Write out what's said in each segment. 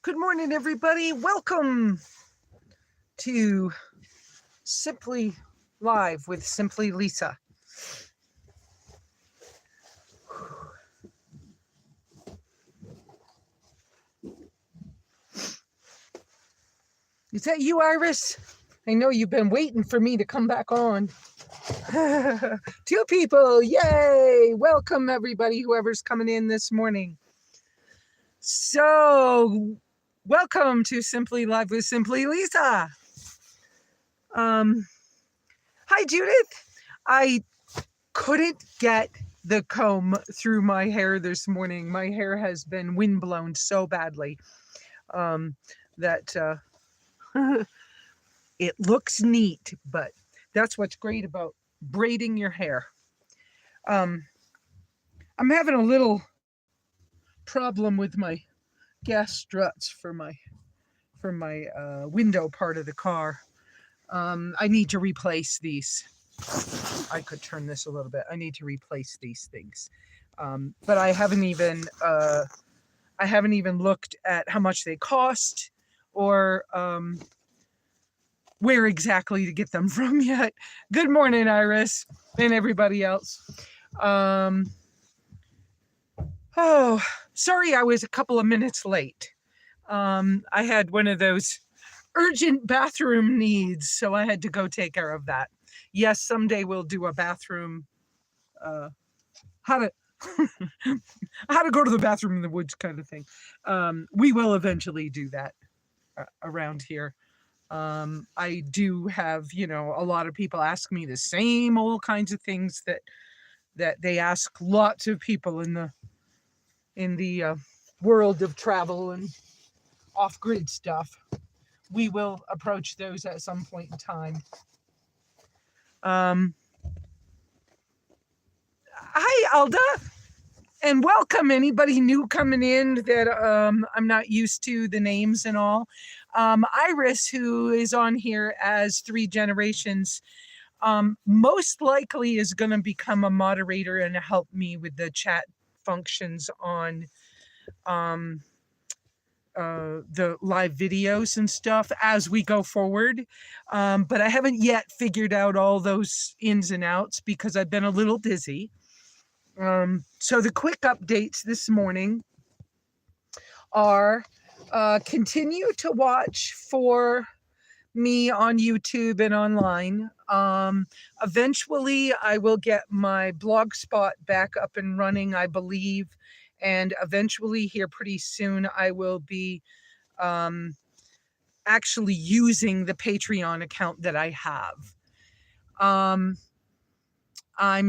Good morning, everybody. Welcome to Simply Live with SimplyLesa. Is that you, Iris? I know you've been waiting for me to come back on. Two people, yay! Welcome, everybody, whoever's coming in this morning. So, welcome to Simply Live with SimplyLesa. Hi, Judith. I couldn't get the comb through my hair this morning. My hair has been windblown so badly that it looks neat, but that's what's great about braiding your hair. I'm having a little problem with my gas struts for my window part of the car. I need to replace these. I could turn this a little bit. I need to replace these things, but I haven't even looked at how much they cost or where exactly to get them from yet. Good morning, Iris, and everybody else. Oh, sorry, I was a couple of minutes late. I had one of those urgent bathroom needs, so I had to go take care of that. Yes, someday we'll do a bathroom, how to go to the bathroom in the woods kind of thing. We will eventually do that around here. I do have, a lot of people ask me the same old kinds of things that they ask lots of people in the world of travel and off-grid stuff. We will approach those at some point in time. Hi, Alda, and welcome anybody new coming in that I'm not used to the names and all. Iris, who is on here as 3 Generations, most likely is going to become a moderator and help me with the chat functions on the live videos and stuff as we go forward. But I haven't yet figured out all those ins and outs because I've been a little busy. So the quick updates this morning are continue to watch for me on YouTube and online. Eventually I will get my blogspot back up and running, I believe. And eventually here pretty soon, I will be actually using the Patreon account that I have. I'm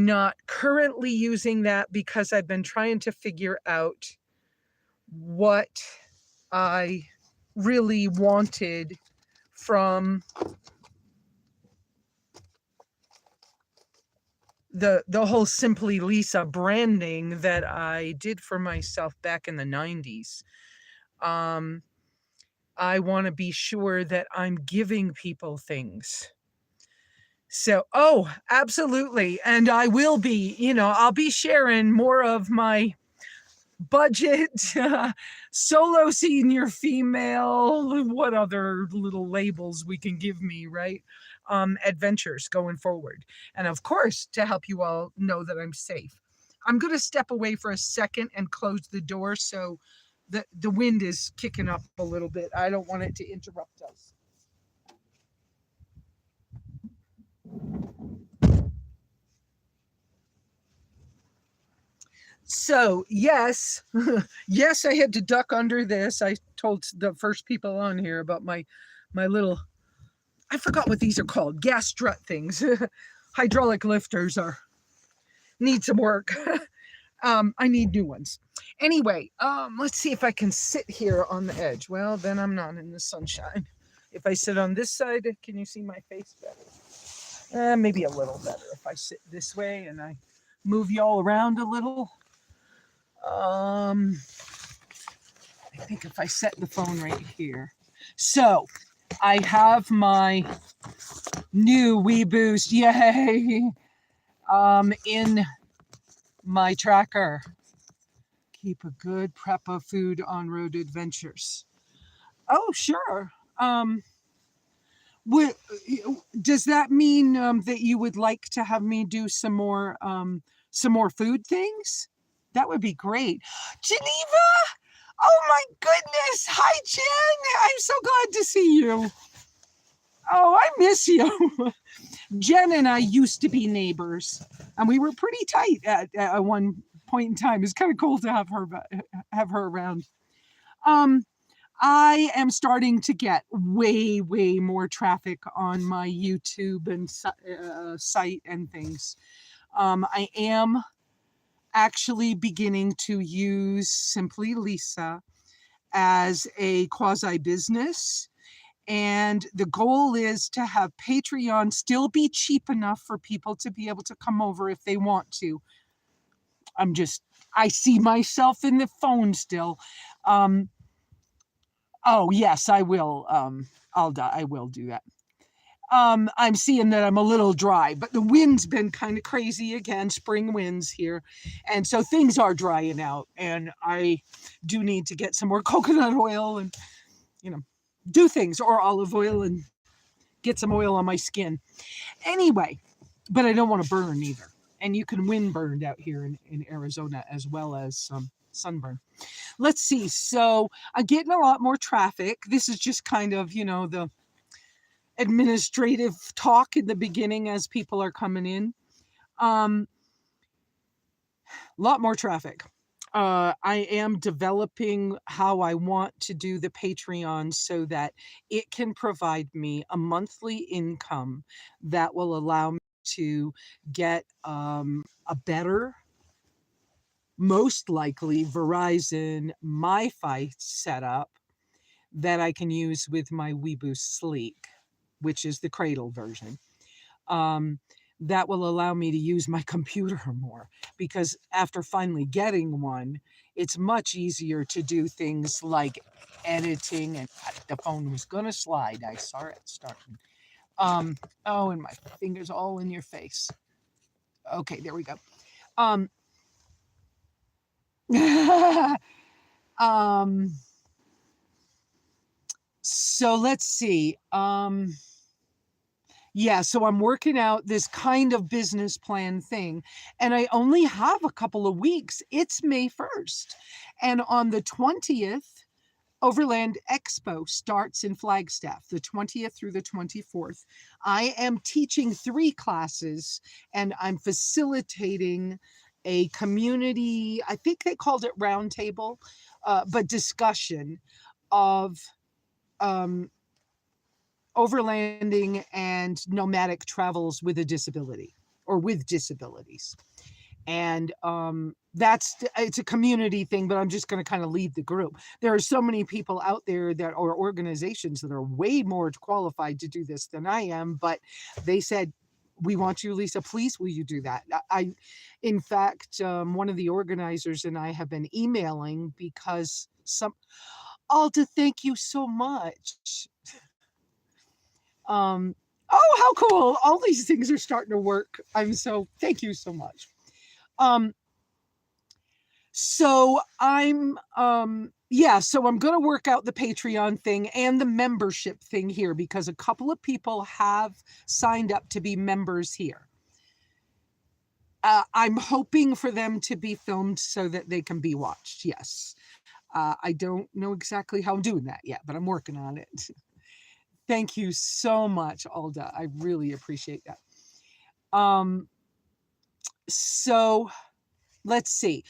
not currently using that because I've been trying to figure out what I really wanted from the whole SimplyLesa branding that I did for myself back in the 90s. I want to be sure that I'm giving people things. So, absolutely. And I will be, I'll be sharing more of my budget, solo senior female, what other little labels we can give me, right? Adventures going forward. And of course, to help you all know that I'm safe. I'm going to step away for a second and close the door so the wind is kicking up a little bit. I don't want it to interrupt us. So yes, yes, I had to duck under this. I told the first people on here about my little, I forgot what these are called, gas strut things. Hydraulic lifters need some work. I need new ones. Anyway, let's see if I can sit here on the edge. Well, then I'm not in the sunshine. If I sit on this side, can you see my face better? Maybe a little better if I sit this way and I move you all around a little. I think if I set the phone right here. So I have my new WeBoost, yay, in my tracker. Keep a good prep of food on road adventures. Oh, sure. Would, does that mean that you would like to have me do some more food things? That would be great. Geneva! Oh my goodness! Hi, Jen! I'm so glad to see you. Oh, I miss you. Jen and I used to be neighbors, and we were pretty tight at one point in time. It's kind of cool to have her around. Um, I am starting to get way more traffic on my YouTube and site and things. I am actually beginning to use SimplyLesa as a quasi business. And the goal is to have Patreon still be cheap enough for people to be able to come over if they want to. I see myself in the phone still. Um, oh, yes, I will. I will do that. I'm seeing that I'm a little dry, but the wind's been kind of crazy again, spring winds here. And so things are drying out, and I do need to get some more coconut oil and, you know, do things, or olive oil, and get some oil on my skin. Anyway, but I don't want to burn either. And you can wind burned out here in Arizona as well as some sunburn. Let's see. So I'm getting a lot more traffic. This is just kind of, the administrative talk in the beginning as people are coming in. A lot more traffic. I am developing how I want to do the Patreon so that it can provide me a monthly income that will allow me to get a better, most likely Verizon MiFi setup that I can use with my Weeboo Sleek, which is the cradle version. That will allow me to use my computer more, because after finally getting one, it's much easier to do things like editing. And the phone was gonna slide. I saw it starting. Oh, and my fingers all in your face. Okay, there we go. Um, um, so let's see. Yeah, so I'm working out this kind of business plan thing, and I only have a couple of weeks. It's May 1st. And on the 20th, Overland Expo starts in Flagstaff, the 20th through the 24th. I am teaching 3 classes, and I'm facilitating a community, I think they called it roundtable, but discussion of um, overlanding and nomadic travels with a disability or with disabilities. And it's a community thing, but I'm just going to kind of lead the group. There are so many people out there that are organizations that are way more qualified to do this than I am, but they said, we want you, Lesa, please will you do that? In fact, one of the organizers and I have been emailing because Alda, thank you so much. Oh, how cool. All these things are starting to work. Thank you so much. So I'm going to work out the Patreon thing and the membership thing here, because a couple of people have signed up to be members here. I'm hoping for them to be filmed so that they can be watched. Yes. I don't know exactly how I'm doing that yet, but I'm working on it. Thank you so much, Alda. I really appreciate that. So let's see.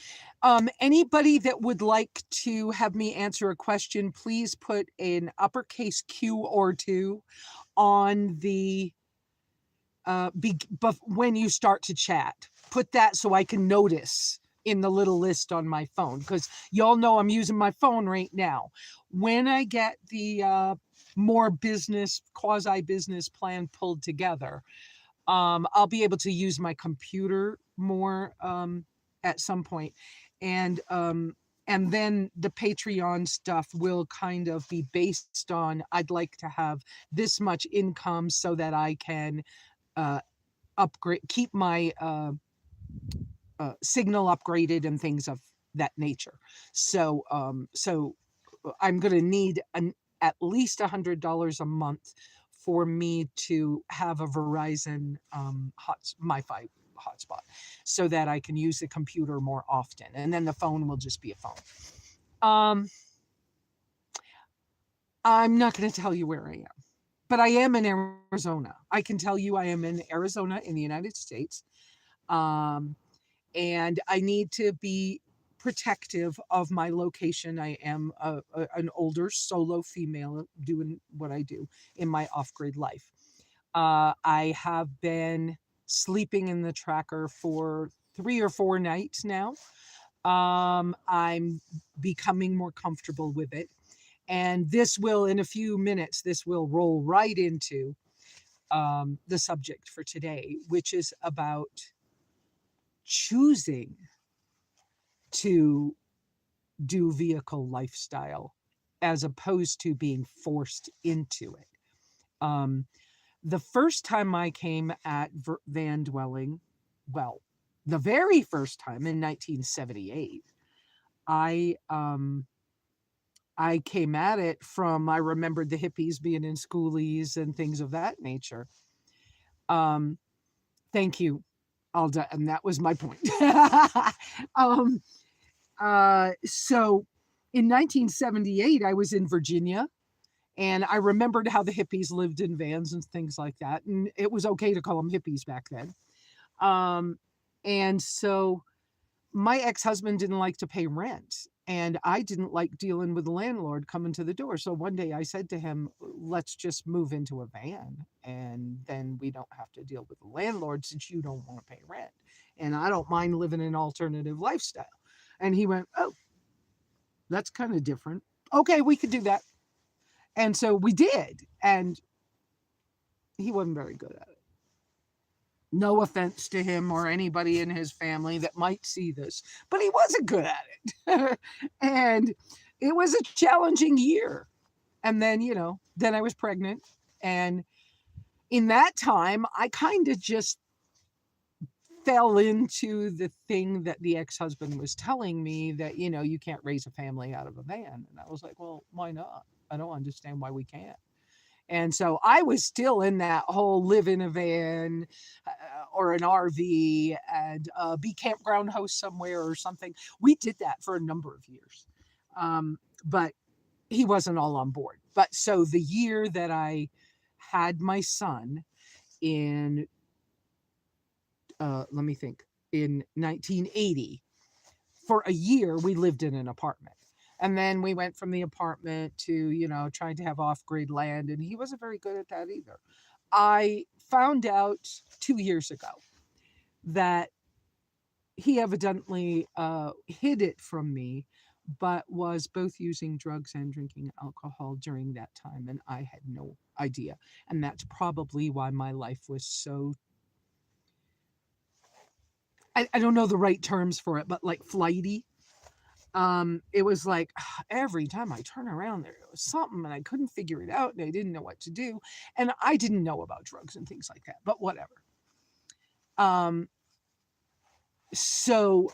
Anybody that would like to have me answer a question, please put an uppercase Q or 2 on the when you start to chat. Put that so I can notice in the little list on my phone, because y'all know I'm using my phone right now. When I get the more quasi business plan pulled together, I'll be able to use my computer more at some point. And then the Patreon stuff will kind of be based on, I'd like to have this much income so that I can upgrade, keep my signal upgraded and things of that nature. So I'm going to need at least $100 a month for me to have a Verizon MiFi hotspot so that I can use the computer more often. And then the phone will just be a phone. I'm not going to tell you where I am, but I am in Arizona. I can tell you I am in Arizona in the United States. And I need to be protective of my location. I am an older solo female doing what I do in my off-grid life. I have been sleeping in the tracker for 3 or 4 nights now. I'm becoming more comfortable with it. And this will, in a few minutes, this will roll right into the subject for today, which is about choosing to do vehicle lifestyle as opposed to being forced into it. The first time I came at van dwelling, well, the very first time in 1978, I came at it from, I remembered the hippies being in schoolies and things of that nature. Thank you, Alda, and that was my point. So in 1978, I was in Virginia, and I remembered how the hippies lived in vans and things like that. And it was okay to call them hippies back then. And so my ex-husband didn't like to pay rent, and I didn't like dealing with the landlord coming to the door. So one day I said to him, let's just move into a van, and then we don't have to deal with the landlord since you don't want to pay rent. And I don't mind living an alternative lifestyle. And he went, oh, that's kind of different. Okay, we could do that. And so we did. And he wasn't very good at it. No offense to him or anybody in his family that might see this, but he wasn't good at it. And it was a challenging year. And then, then I was pregnant. And in that time, I kind of just fell into the thing that the ex-husband was telling me that, you can't raise a family out of a van. And I was like, well, why not? I don't understand why we can't. And so I was still in that whole live in a van or an RV and be campground host somewhere or something. We did that for a number of years. But he wasn't all on board. But so the year that I had my son in, let me think, in 1980, for a year, we lived in an apartment. And then we went from the apartment to, trying to have off-grid land. And he wasn't very good at that either. I found out 2 years ago that he evidently hid it from me, but was both using drugs and drinking alcohol during that time. And I had no idea. And that's probably why my life was so, I don't know the right terms for it, but like flighty. It was like every time I turn around, there was something and I couldn't figure it out and I didn't know what to do. And I didn't know about drugs and things like that, but whatever. So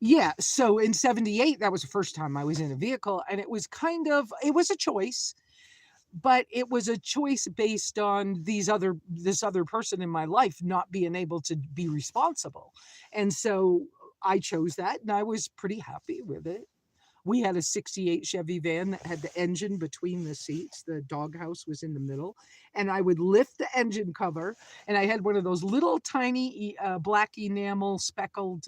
in 78, that was the first time I was in a vehicle, and it was it was a choice, but it was a choice based on this other person in my life not being able to be responsible. And so I chose that, and I was pretty happy with it. We had a 68 Chevy van that had the engine between the seats. The doghouse was in the middle. And I would lift the engine cover, and I had one of those little tiny black enamel speckled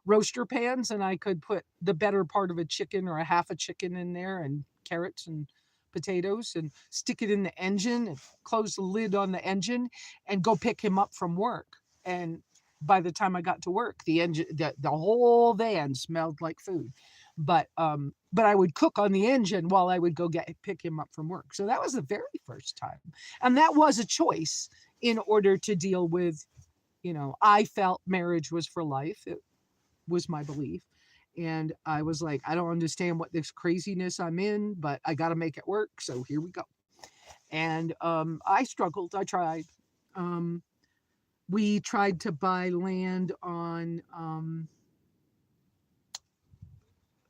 roaster pans, and I could put the better part of a chicken or a half a chicken in there and carrots and potatoes and stick it in the engine and close the lid on the engine and go pick him up from work. And by the time I got to work, the whole van smelled like food. But I would cook on the engine while I would go pick him up from work. So that was the very first time. And that was a choice in order to deal with, I felt marriage was for life. It was my belief. And I was like, I don't understand what this craziness I'm in, but I got to make it work. So here we go. And I struggled. I tried. We tried to buy land on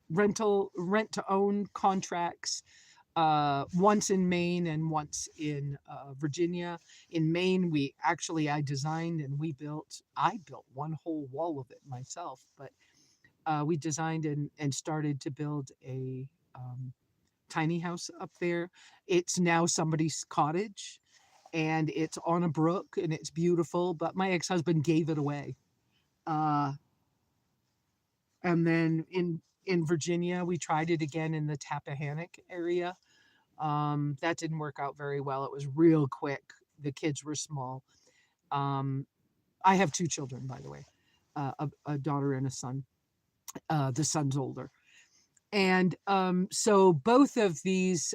rent to own contracts. once in Maine and once in Virginia. In Maine, I built one whole wall of it myself, but we designed and started to build a tiny house up there. It's now somebody's cottage and it's on a brook and it's beautiful, but my ex-husband gave it away. Uh, and then in Virginia, we tried it again in the Tappahannock area. That didn't work out very well. It was real quick. The kids were small. Um, I have two children, by the way, a daughter and a son. The son's older. And so both of these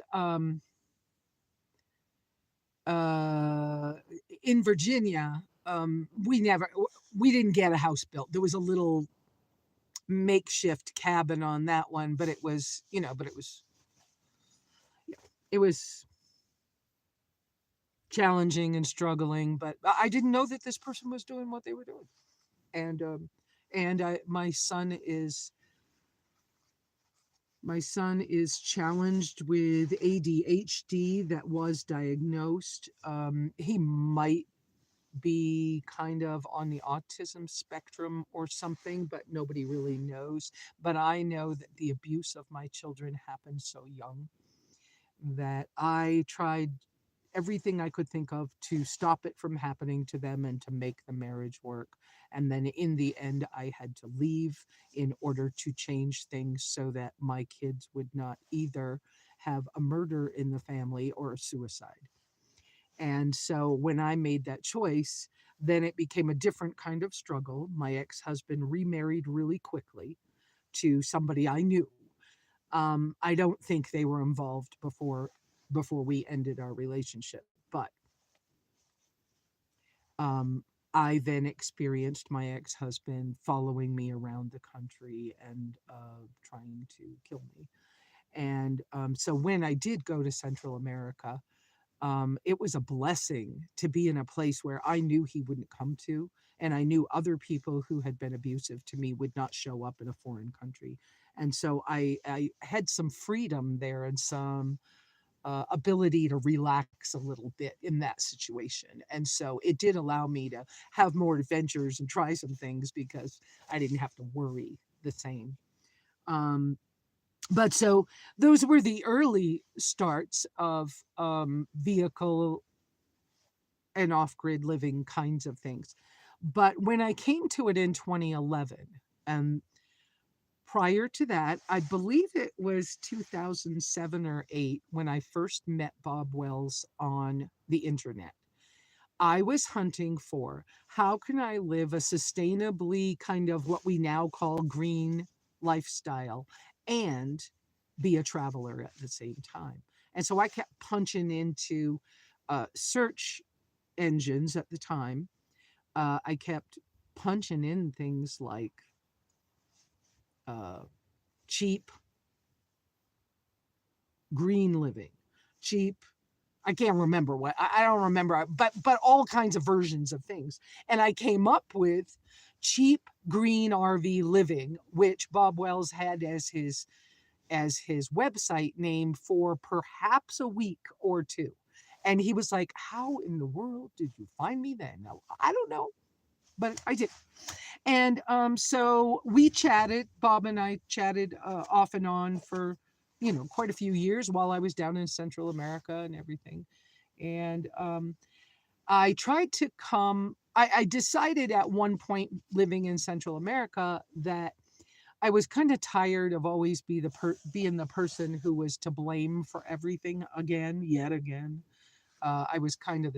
uh, in Virginia, we didn't get a house built. There was a little makeshift cabin on that one, but it was, it was challenging and struggling. But I didn't know that this person was doing what they were doing. And my son is challenged with ADHD that was diagnosed. He might be kind of on the autism spectrum or something, but nobody really knows. But I know that the abuse of my children happened so young that I tried everything I could think of to stop it from happening to them and to make the marriage work. And then in the end, I had to leave in order to change things so that my kids would not either have a murder in the family or a suicide. And so when I made that choice, then it became a different kind of struggle. My ex husband remarried really quickly to somebody I knew. I don't think they were involved before we ended our relationship, but um, I then experienced my ex husband following me around the country and trying to kill me. And so when I did go to Central America, it was a blessing to be in a place where I knew he wouldn't come to, and I knew other people who had been abusive to me would not show up in a foreign country. And so I had some freedom there and some ability to relax a little bit in that situation. And so it did allow me to have more adventures and try some things because I didn't have to worry the same. Um, but so those were the early starts of vehicle and off grid living kinds of things. But when I came to it in 2011, and prior to that, I believe it was 2007 or 8 when I first met Bob Wells on the internet. I was hunting for how can I live a sustainably kind of what we now call green lifestyle and be a traveler at the same time. And so I kept punching into search engines at the time. I kept punching in things like uh, cheap green living, cheap. I can't remember what I don't remember, but all kinds of versions of things. And I came up with cheap green RV living, which Bob Wells had as his website name for perhaps a week or two. And he was like, "How in the world did you find me then?" Now, I don't know, but I did. And so we chatted, Bob and I chatted off and on for, quite a few years while I was down in Central America and everything. And I tried to I decided at one point living in Central America that I was kind of tired of always being the person who was to blame for everything again, yet again. I was kind of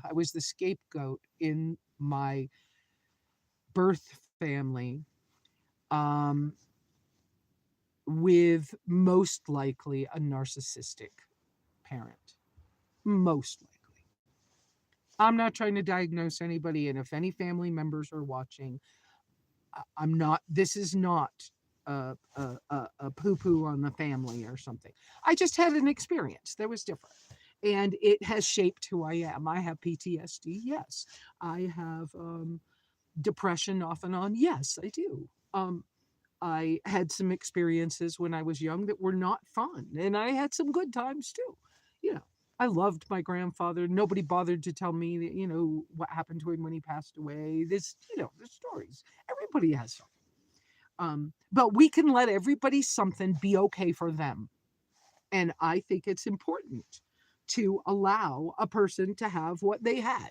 I was the scapegoat in my birth family, um, with most likely a narcissistic parent. Most likely. I'm not trying to diagnose anybody, and if any family members are watching, I'm not. This is not a poo poo on the family or something. I just had an experience that was different, and it has shaped who I am. I have PTSD. Yes, I have depression off and on. Yes, I do. I had some experiences when I was young that were not fun, and I had some good times too. You know, I loved my grandfather. Nobody bothered to tell me that, what happened to him when he passed away. The stories. Everybody has some. But we can let everybody something be okay for them. And I think it's important to allow a person to have what they had.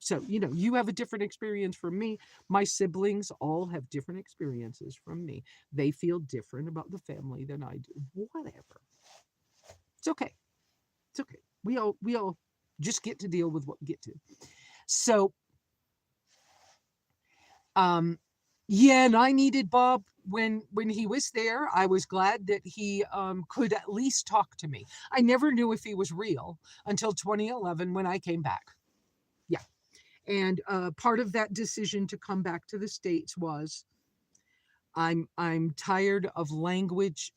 So, you have a different experience from me. My siblings all have different experiences from me. They feel different about the family than I do. Whatever. It's okay. It's okay. We all just get to deal with what we get to. So, um yeah, and I needed Bob when he was there. I was glad that he could at least talk to me. I never knew if he was real until 2011 when I came back. Yeah. And part of that decision to come back to the States was I'm tired of language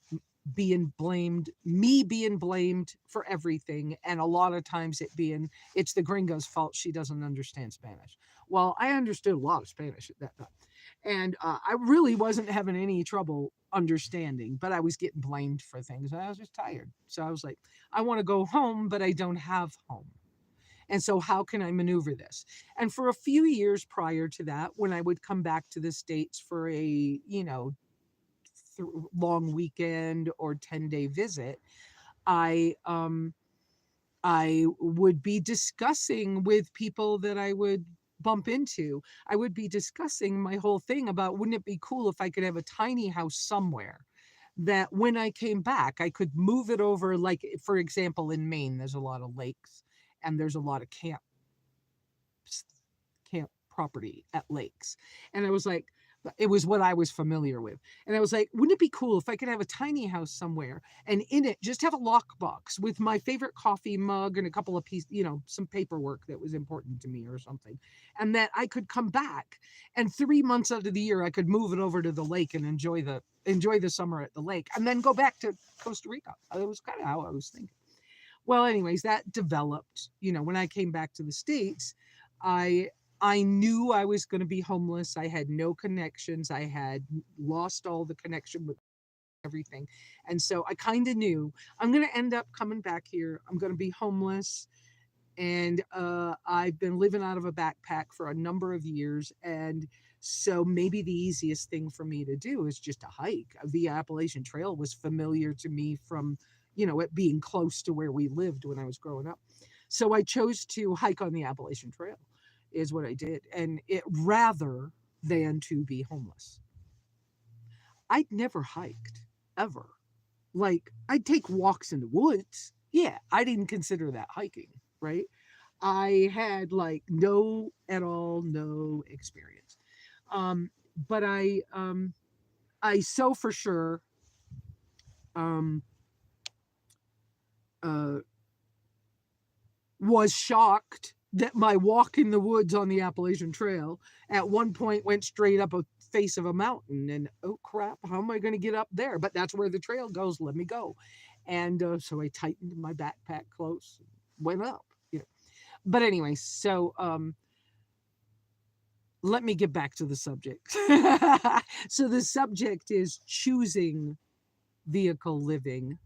me being blamed for everything, and a lot of times it's the gringo's fault she doesn't understand Spanish. Well, I understood a lot of Spanish at that time, and I really wasn't having any trouble understanding, but I was getting blamed for things, and I was just tired. So I was like, I want to go home, but I don't have home. And so, how can I maneuver this? And for a few years prior to that, when I would come back to the States for a, long weekend or 10-day visit, I, I would be discussing with people that I would bump into. I would be discussing my whole thing about, wouldn't it be cool if I could have a tiny house somewhere that when I came back, I could move it over? Like, for example, in Maine, there's a lot of lakes and there's a lot of camp property at lakes. And I was like, it was what I was familiar with. And I was like, wouldn't it be cool if I could have a tiny house somewhere and in it just have a lockbox with my favorite coffee mug and a couple of pieces, some paperwork that was important to me or something. And that I could come back and 3 months out of the year, I could move it over to the lake and enjoy the summer at the lake and then go back to Costa Rica. That was kind of how I was thinking. Well, anyways, that developed, when I came back to the States, I I knew I was going to be homeless. I had no connections. I had lost all the connection with everything. And so I kind of knew I'm going to end up coming back here. I'm going to be homeless. And I've been living out of a backpack for a number of years. And so maybe the easiest thing for me to do is just to hike. The Appalachian Trail was familiar to me from, it being close to where we lived when I was growing up. So I chose to hike on the Appalachian Trail, is what I did. And it rather than to be homeless. I'd never hiked ever. Like, I'd take walks in the woods. Yeah, I didn't consider that hiking, right? I had like no experience. But I so for sure um uh was shocked that my walk in the woods on the Appalachian Trail at one point went straight up a face of a mountain. And oh crap, how am I going to get up there? But that's where the trail goes. Let me go. And so I tightened my backpack close, went up. But anyway, so let me get back to the subject. So the subject is choosing vehicle living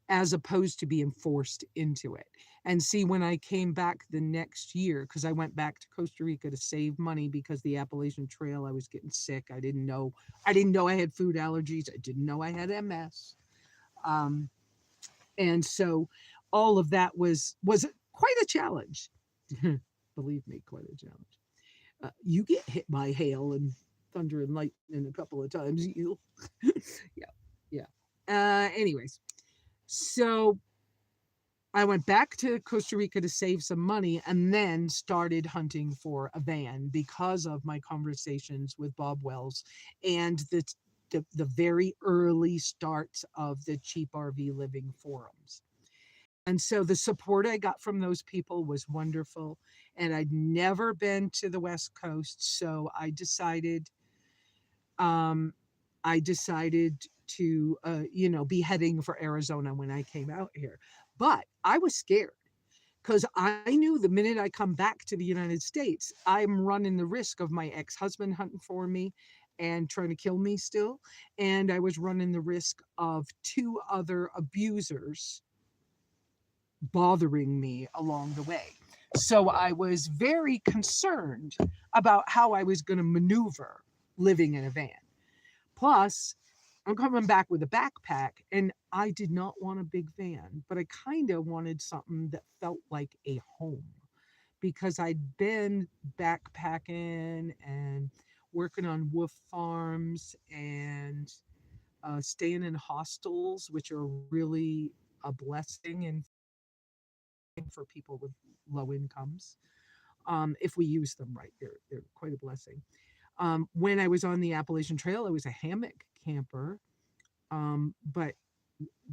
as opposed to being forced into it. And see, when I came back the next year, because I went back to Costa Rica to save money because the Appalachian Trail, I was getting sick. I didn't know I had food allergies. I didn't know I had MS. Um, and so all of that was quite a challenge. Believe me, quite a challenge. You get hit by hail and thunder and lightning a couple of times. You, yeah, yeah. Anyways, so I went back to Costa Rica to save some money and then started hunting for a van because of my conversations with Bob Wells and the very early starts of the cheap RV living forums. And so the support I got from those people was wonderful. And I'd never been to the West Coast. So um, I decided to, be heading for Arizona when I came out here. But I was scared because I knew the minute I come back to the United States, I'm running the risk of my ex-husband hunting for me and trying to kill me still. And I was running the risk of two other abusers bothering me along the way. So I was very concerned about how I was going to maneuver living in a van. Plus, I'm coming back with a backpack, and I did not want a big van, but I kind of wanted something that felt like a home because I'd been backpacking and working on wolf farms and staying in hostels, which are really a blessing and for people with low incomes. If we use them right, they're quite a blessing. When I was on the Appalachian Trail, I was a hammock camper, but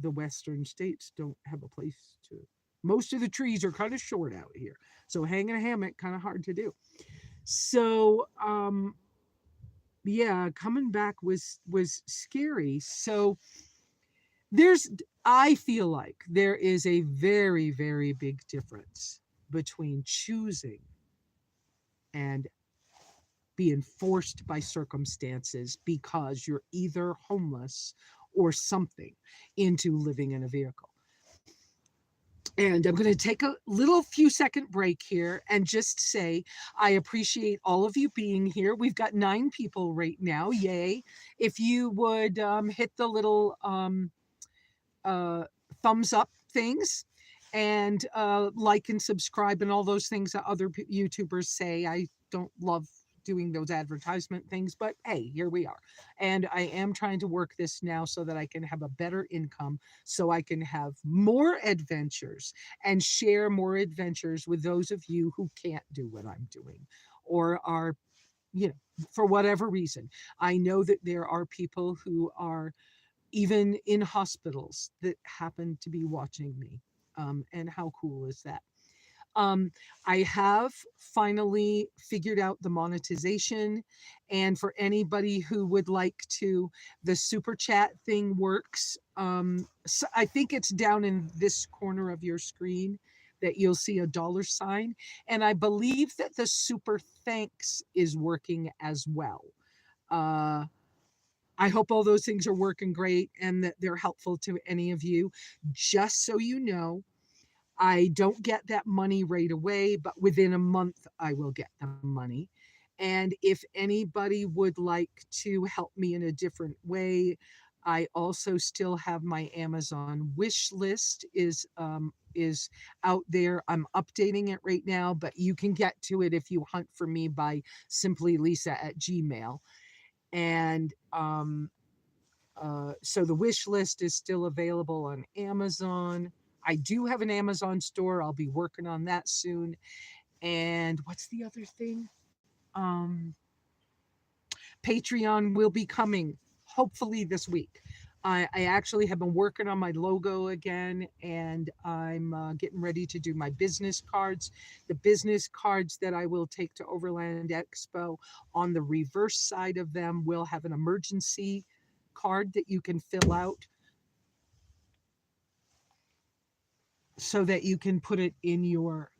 the western states don't have a place to. Most of the trees are kind of short out here, so hanging a hammock kind of hard to do. So yeah, coming back was scary. So there's I feel like there is a very, very big difference between choosing and being forced by circumstances because you're either homeless or something into living in a vehicle. And I'm going to take a little few second break here and just say I appreciate all of you being here. We've got 9 people right now. Yay. If you would hit the little uh, thumbs up things and like and subscribe and all those things that other YouTubers say. I don't love doing those advertisement things, but hey, here we are. And I am trying to work this now so that I can have a better income, so I can have more adventures and share more adventures with those of you who can't do what I'm doing or are, you know, for whatever reason. I know that there are people who are even in hospitals that happen to be watching me. And how cool is that? Um, I have finally figured out the monetization. And for anybody who would like to, the super chat thing works. So I think it's down in this corner of your screen that you'll see a $sign. And I believe that the super thanks is working as well. Uh, I hope all those things are working great and that they're helpful to any of you. Just so you know, I don't get that money right away, but within a month, I will get the money. And if anybody would like to help me in a different way, I also still have my Amazon wish list is out there. I'm updating it right now, but you can get to it if you hunt for me by SimplyLesa at Gmail. And so the wish list is still available on Amazon. I do have an Amazon store. I'll be working on that soon. And what's the other thing? Patreon will be coming hopefully this week. I actually have been working on my logo again, and I'm getting ready to do my business cards. The business cards that I will take to Overland Expo, on the reverse side of them will have an emergency card that you can fill out so that you can put it in your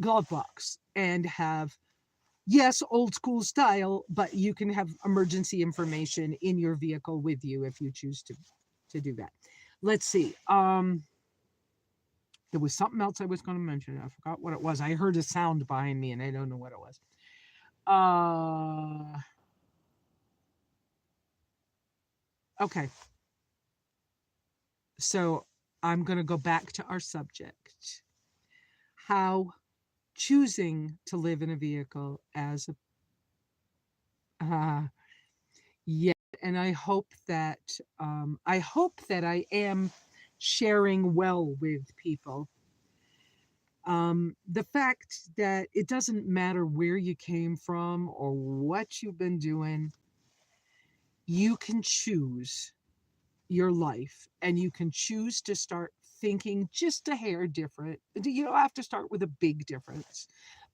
glove box and have, yes, old school style, but you can have emergency information in your vehicle with you if you choose to do that. Let's see. There was something else I was going to mention. I forgot what it was. I heard a sound behind me and I don't know what it was. Okay. So I'm going to go back to our subject. How choosing to live in a vehicle as a yeah, and I hope that I am sharing well with people. The fact that it doesn't matter where you came from or what you've been doing, you can choose your life and you can choose to start thinking just a hair different. You don't have to start with a big difference.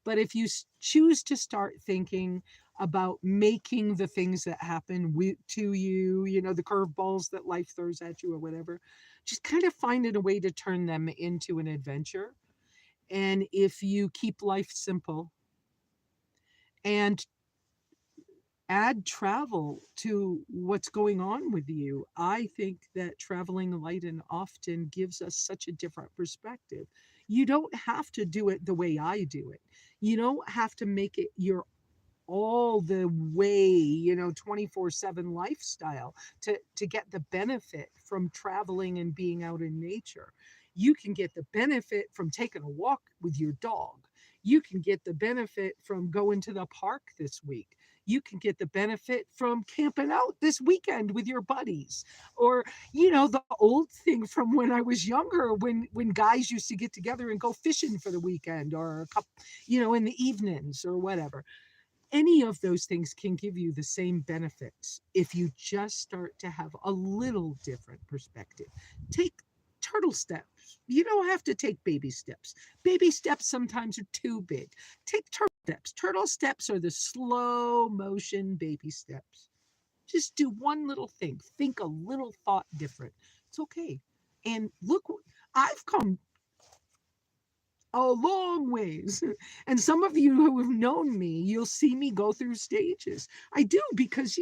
But if you choose to start thinking about making the things that happen to you, you know, the curveballs that life throws at you or whatever, just kind of finding a way to turn them into an adventure. And if you keep life simple and add travel to what's going on with you. I think that traveling light and often gives us such a different perspective. You don't have to do it the way I do it. You don't have to make it your all the way, 24/7 lifestyle to get the benefit from traveling and being out in nature. You can get the benefit from taking a walk with your dog. You can get the benefit from going to the park this week. You can get the benefit from camping out this weekend with your buddies. Or, the old thing from when I was younger, when guys used to get together and go fishing for the weekend, or a couple, in the evenings or whatever. Any of those things can give you the same benefits if you just start to have a little different perspective. Take turtle steps. You don't have to take baby steps. Baby steps sometimes are too big. Take turtle steps. Turtle steps are the slow motion baby steps. Just do one little thing. Think a little thought different. It's okay. And look, I've come a long ways. And some of you who have known me, you'll see me go through stages. I do, because,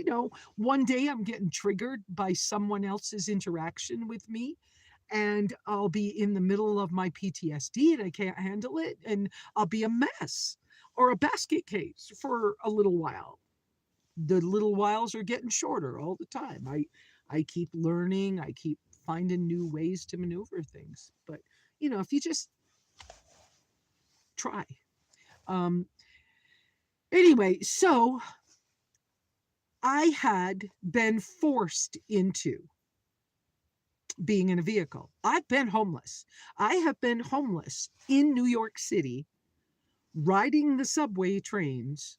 one day I'm getting triggered by someone else's interaction with me, and I'll be in the middle of my PTSD and I can't handle it, and I'll be a mess or a basket case for a little while. The little whiles are getting shorter all the time. I keep learning, I keep finding new ways to maneuver things. But, if you just try. Um, anyway, so I had been forced into being in a vehicle. I've been homeless. I have been homeless in New York City, riding the subway trains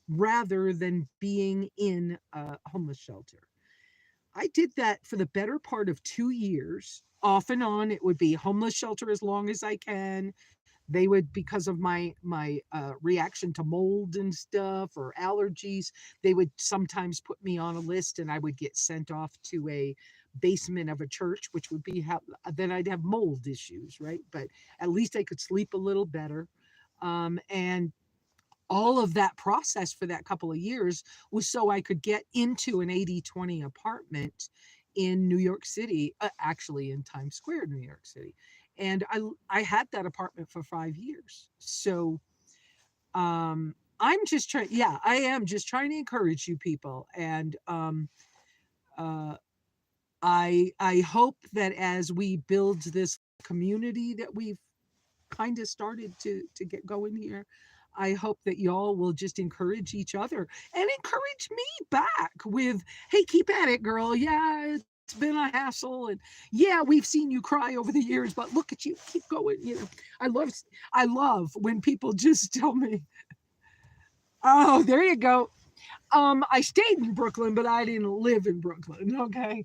rather than being in a homeless shelter. I did that for the better part of 2 years. Off and on, it would be homeless shelter as long as I can. They would, because of my reaction to mold and stuff or allergies, they would sometimes put me on a list, and I would get sent off to a basement of a church, which would be how then I'd have mold issues, right? But at least I could sleep a little better. And all of that process for that couple of years was so I could get into an 80/20 apartment in New York City, actually in Times Square, New York City. And I had that apartment for 5 years. So I'm just trying, yeah, I am just trying to encourage you people. And uh, I hope that as we build this community that we've kind of started to get going here, I hope that y'all will just encourage each other and encourage me back with, hey, keep at it, girl. Yeah, it's been a hassle, and yeah, we've seen you cry over the years, but look at you, keep going. I love when people just tell me, oh, there you go. I stayed in Brooklyn, but I didn't live in Brooklyn. Okay.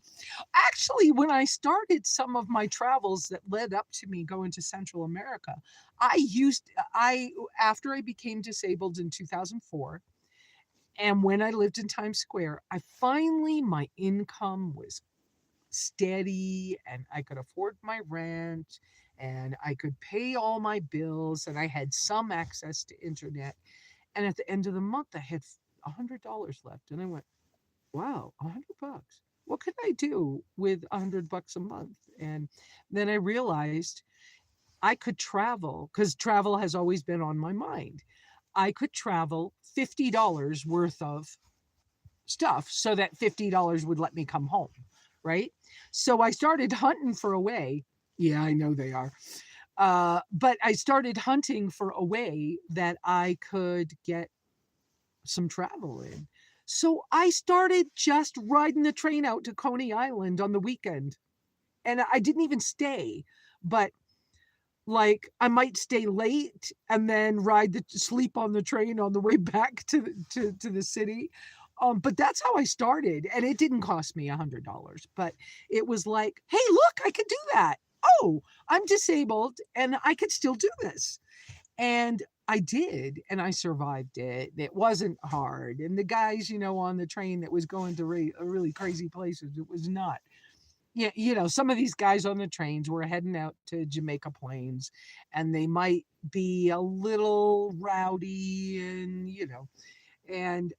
Actually, when I started some of my travels that led up to me going to Central America, after I became disabled in 2004, and when I lived in Times Square, my income was steady, and I could afford my rent, and I could pay all my bills, and I had some access to internet. And at the end of the month, I had $100 left. And I went, wow, $100. What could I do with $100 a month? And then I realized I could travel, because travel has always been on my mind. I could travel $50 worth of stuff so that $50 would let me come home. Right. So I started hunting for a way. Yeah, I know they are. But I started hunting for a way that I could get some travel in. So I started just riding the train out to Coney Island on the weekend. And I didn't even stay, but like I might stay late and then sleep on the train on the way back to the city. But that's how I started, and it didn't cost me $100, but it was like, hey, look, I could do that. Oh, I'm disabled and I could still do this. And I did, and I survived it. It wasn't hard. And the guys, on the train that was going to really crazy places, it was not. Yeah, some of these guys on the trains were heading out to Jamaica Plains, and they might be a little rowdy, and and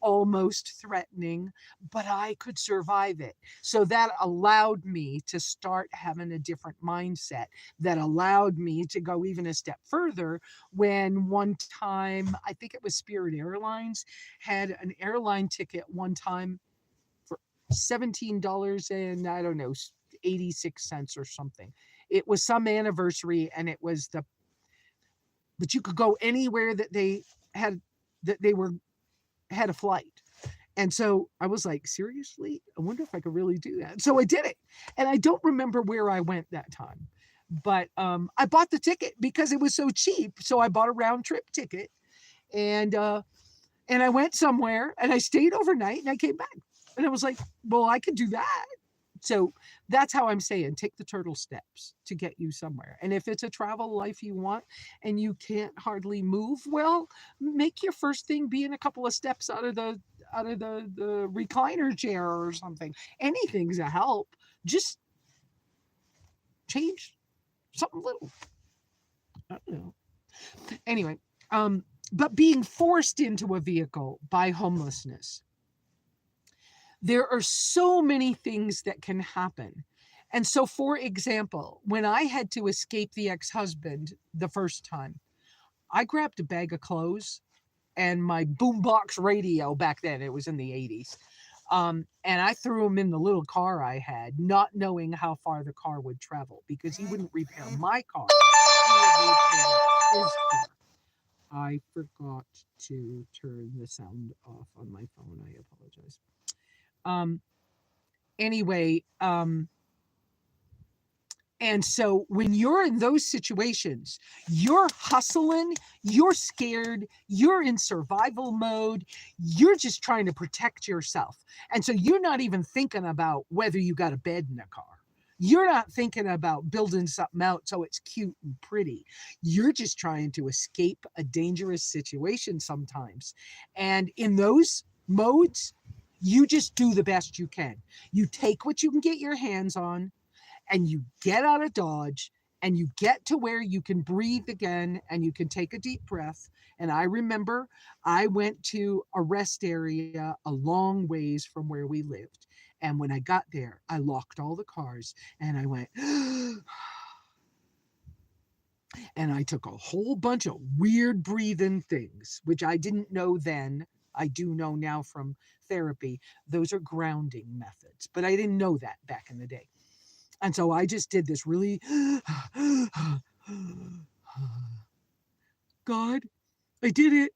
almost threatening, but I could survive it. So that allowed me to start having a different mindset, that allowed me to go even a step further when one time, I think it was Spirit Airlines, had an airline ticket one time for $17 and I don't know, 86 cents or something. It was some anniversary and it was but you could go anywhere that they had, that they were had a flight. And so I was like, seriously, I wonder if I could really do that. So I did it. And I don't remember where I went that time, but I bought the ticket because it was so cheap. So I bought a round trip ticket, and I went somewhere and I stayed overnight and I came back. And I was like, well, I could do that. So that's how I'm saying, take the turtle steps to get you somewhere. And if it's a travel life you want and you can't hardly move, well, make your first thing being a couple of steps out of the recliner chair or something. Anything's a help. Just change something little. I don't know. Anyway, but being forced into a vehicle by homelessness, there are so many things that can happen. And so, for example, when I had to escape the ex-husband the first time, I grabbed a bag of clothes and my boombox radio. Back then, it was in the 80s. And I threw him in the little car I had, not knowing how far the car would travel, because he wouldn't repair my car. He would repair his car. I forgot to turn the sound off on my phone. I apologize. Um, anyway, and so when you're in those situations, you're hustling, you're scared, you're in survival mode, you're just trying to protect yourself. And so you're not even thinking about whether you got a bed in the car. You're not thinking about building something out so it's cute and pretty. You're just trying to escape a dangerous situation sometimes. And in those modes, you just do the best you can. You take what you can get your hands on, and you get out of Dodge and you get to where you can breathe again and you can take a deep breath. And I remember I went to a rest area a long ways from where we lived. And when I got there, I locked all the cars and I went, and I took a whole bunch of weird breathing things, which I didn't know then. I do know now from therapy. Those are grounding methods, but I didn't know that back in the day. And so I just did this really, God, I did it.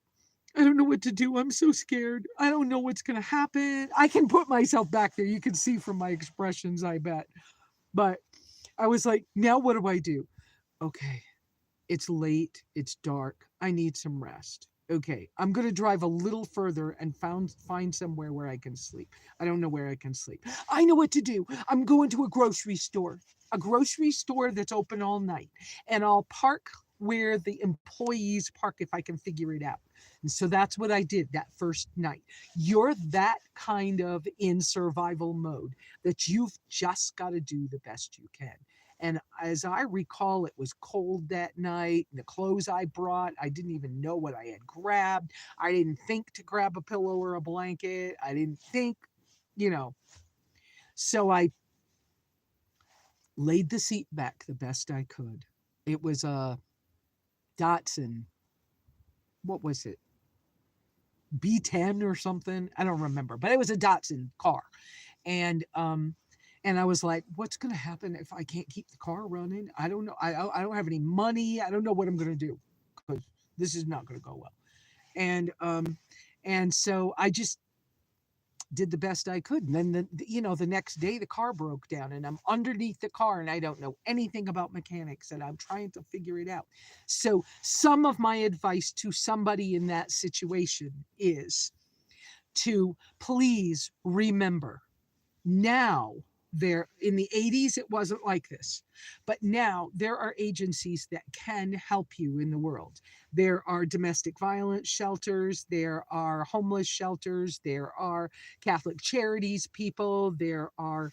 I don't know what to do. I'm so scared. I don't know what's going to happen. I can put myself back there. You can see from my expressions, I bet. But I was like, now what do I do? Okay, it's late. It's dark. I need some rest. Okay, I'm going to drive a little further and find somewhere where I can sleep. I don't know where I can sleep. I know what to do. I'm going to a grocery store that's open all night. And I'll park where the employees park if I can figure it out. And so that's what I did that first night. You're that kind of in survival mode that you've just got to do the best you can. And as I recall, it was cold that night. The clothes I brought, I didn't even know what I had grabbed. I didn't think to grab a pillow or a blanket. I didn't think, you know. So I laid the seat back the best I could. It was a Datsun. What was it? B10 or something? I don't remember, but it was a Datsun car. And I was like, what's going to happen if I can't keep the car running? I don't know. I don't have any money. I don't know what I'm going to do because this is not going to go well. And so I just did the best I could. And then the next day the car broke down and I'm underneath the car and I don't know anything about mechanics and I'm trying to figure it out. So some of my advice to somebody in that situation is to please remember, now there, in the 80s it wasn't like this, but now there are agencies that can help you in the world. There are domestic violence shelters, there are homeless shelters, there are Catholic Charities people, there are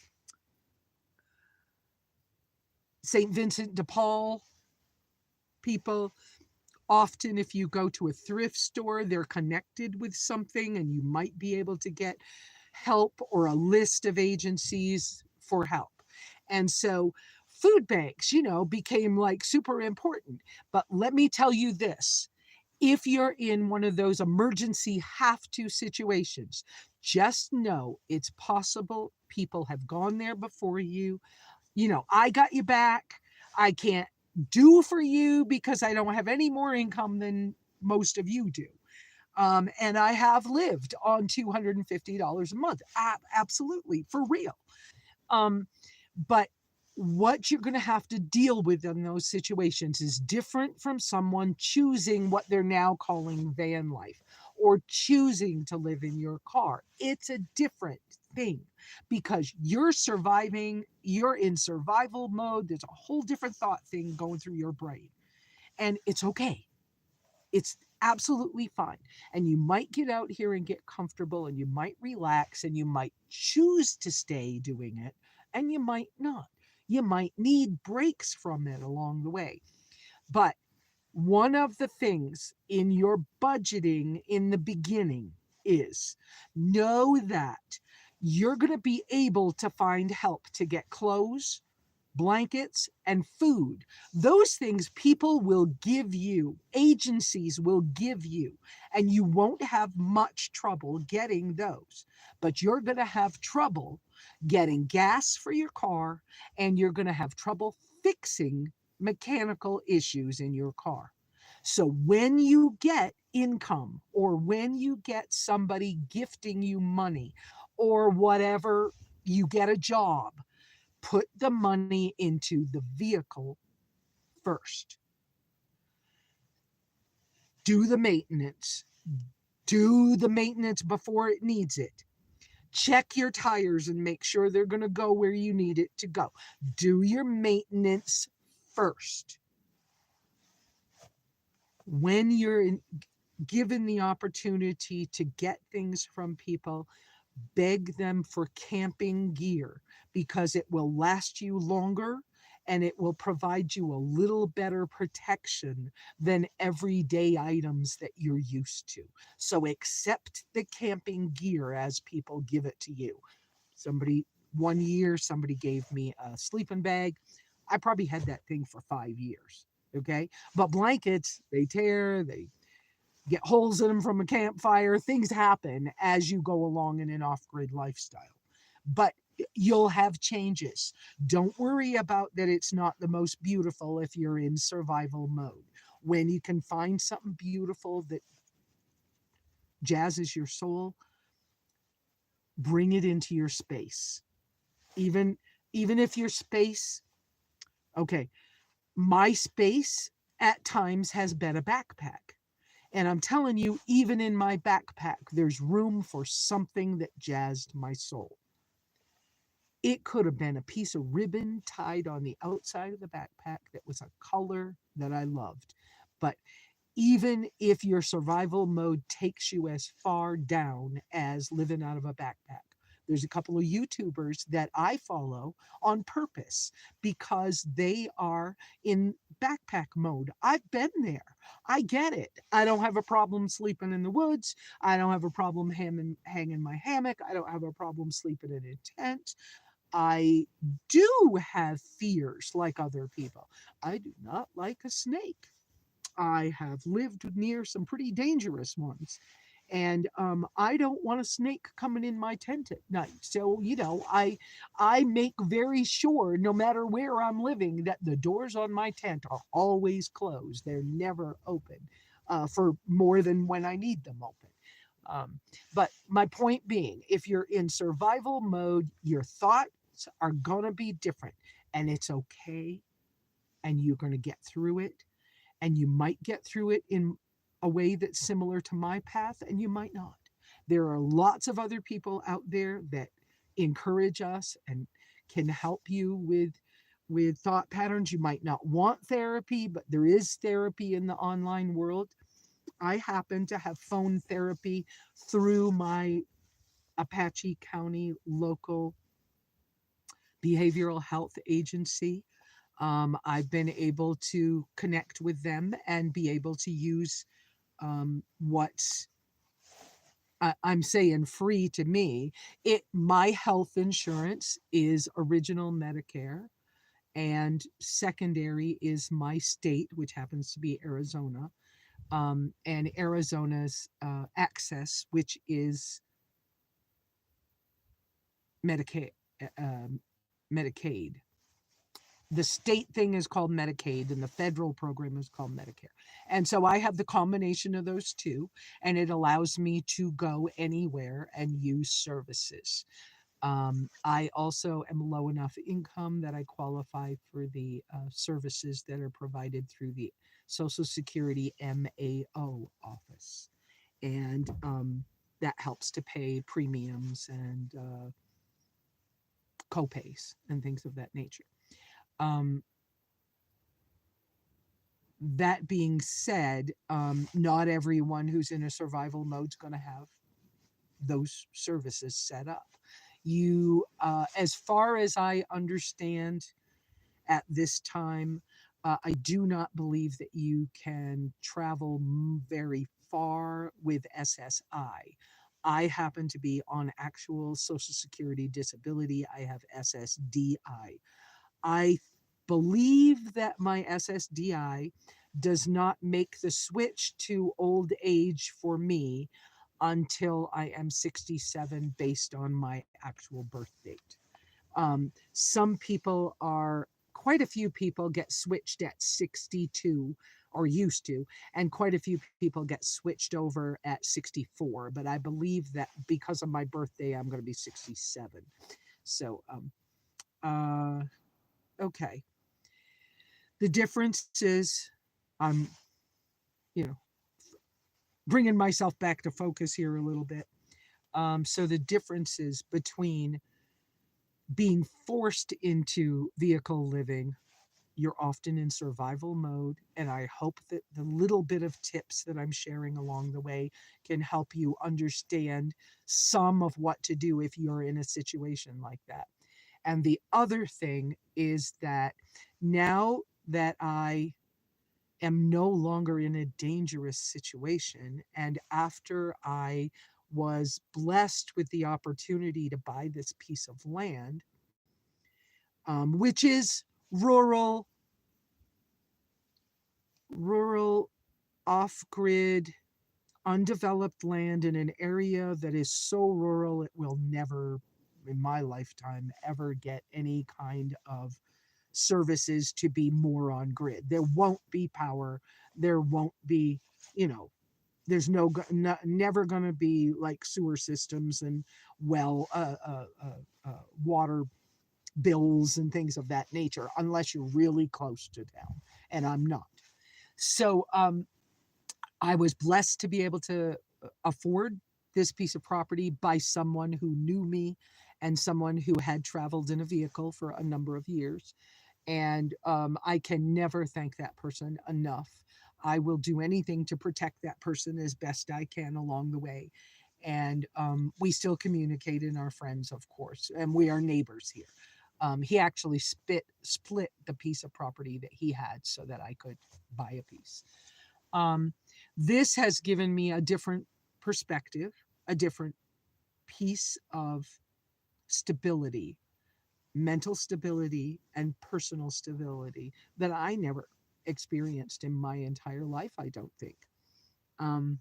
St. Vincent de Paul people, Often, if you go to a thrift store, they're connected with something and you might be able to get help or a list of agencies for help. And so food banks, became like super important. But let me tell you this, if you're in one of those emergency have to situations, just know it's possible people have gone there before you. I got you back. I can't do for you because I don't have any more income than most of you do. And I have lived on $250 a month. Absolutely, for real. Um, but what you're going to have to deal with in those situations is different from someone choosing what they're now calling van life or choosing to live in your car. It's a different thing because you're surviving, you're in survival mode. There's a whole different thought thing going through your brain, and it's okay. It's absolutely fine. And you might get out here and get comfortable and you might relax and you might choose to stay doing it and you might not. You might need breaks from it along the way. But one of the things in your budgeting in the beginning is know that you're going to be able to find help to get clothes, blankets, and food. Those things people will give you, agencies will give you, and you won't have much trouble getting those. But you're going to have trouble getting gas for your car, and you're going to have trouble fixing mechanical issues in your car. So when you get income or when you get somebody gifting you money or whatever, you get a job, put the money into the vehicle first. Do the maintenance. Do the maintenance before it needs it. Check your tires and make sure they're going to go where you need it to go. Do your maintenance first. When you're given the opportunity to get things from people, beg them for camping gear because it will last you longer and it will provide you a little better protection than everyday items that you're used to. So accept the camping gear as people give it to you. One year, somebody gave me a sleeping bag. I probably had that thing for 5 years. Okay. But blankets, they tear, they get holes in them from a campfire. Things happen as you go along in an off-grid lifestyle. But you'll have changes. Don't worry about that it's not the most beautiful if you're in survival mode. When you can find something beautiful that jazzes your soul, bring it into your space. Even if your space, okay, my space at times has been a backpack. And I'm telling you, even in my backpack, there's room for something that jazzed my soul. It could have been a piece of ribbon tied on the outside of the backpack that was a color that I loved. But even if your survival mode takes you as far down as living out of a backpack, there's a couple of YouTubers that I follow on purpose because they are in backpack mode. I've been there. I get it. I don't have a problem sleeping in the woods. I don't have a problem hanging my hammock. I don't have a problem sleeping in a tent. I do have fears like other people. I do not like a snake. I have lived near some pretty dangerous ones. And I don't want a snake coming in my tent at night. So, I make very sure, no matter where I'm living, that the doors on my tent are always closed. They're never open for more than when I need them open. But my point being, if you're in survival mode, your thoughts are going to be different. And it's okay. And you're going to get through it, and you might get through it in a way that's similar to my path, and you might not. There are lots of other people out there that encourage us and can help you with thought patterns. You might not want therapy, but there is therapy in the online world. I happen to have phone therapy through my Apache County local behavioral health agency. I've been able to connect with them and be able to use what's I'm saying free to me. My health insurance is original Medicare, and secondary is my state, which happens to be Arizona, and Arizona's access, which is Medicaid. Medicaid. The state thing is called Medicaid, and the federal program is called Medicare. And so I have the combination of those two, and it allows me to go anywhere and use services. I also am low enough income that I qualify for the services that are provided through the Social Security MAO office. And that helps to pay premiums and copays and things of that nature. Um, that being said, not everyone who's in a survival mode is going to have those services set up. As far as I understand at this time, I do not believe that you can travel very far with SSI. I happen to be on actual Social Security disability. I have SSDI. I believe that my SSDI does not make the switch to old age for me until I am 67 based on my actual birth date. Some people quite a few people get switched at 62 or used to, and quite a few people get switched over at 64. But I believe that because of my birthday, I'm going to be 67. So, okay. The difference is I'm, you know, bringing myself back to focus here a little bit. So the differences between being forced into vehicle living, you're often in survival mode. And I hope that the little bit of tips that I'm sharing along the way can help you understand some of what to do if you're in a situation like that. And the other thing is that now that I am no longer in a dangerous situation, and after I was blessed with the opportunity to buy this piece of land, which is rural, rural, off-grid, undeveloped land in an area that is so rural it will never, in my lifetime, ever get any kind of services to be more on grid. There won't be power. There won't be, there's never going to be like sewer systems and water bills and things of that nature unless you're really close to town. And I'm not. So I was blessed to be able to afford this piece of property by someone who knew me and someone who had traveled in a vehicle for a number of years. And I can never thank that person enough. I will do anything to protect that person as best I can along the way. And we still communicate and are friends, of course, and we are neighbors here. He actually split the piece of property that he had so that I could buy a piece. This has given me a different perspective, a different piece of stability, mental stability and personal stability that I never experienced in my entire life, I don't think. Um,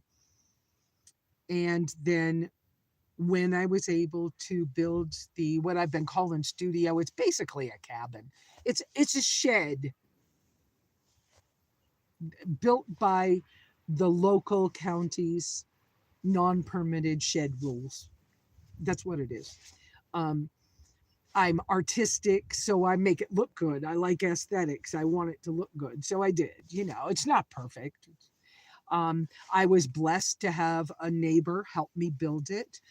and then when I was able to build what I've been calling studio, it's basically a cabin. It's a shed built by the local county's non-permitted shed rules. That's what it is. Um, I'm artistic, so I make it look good. I like aesthetics. I want it to look good. So I did. It's not perfect. I was blessed to have a neighbor help me build it.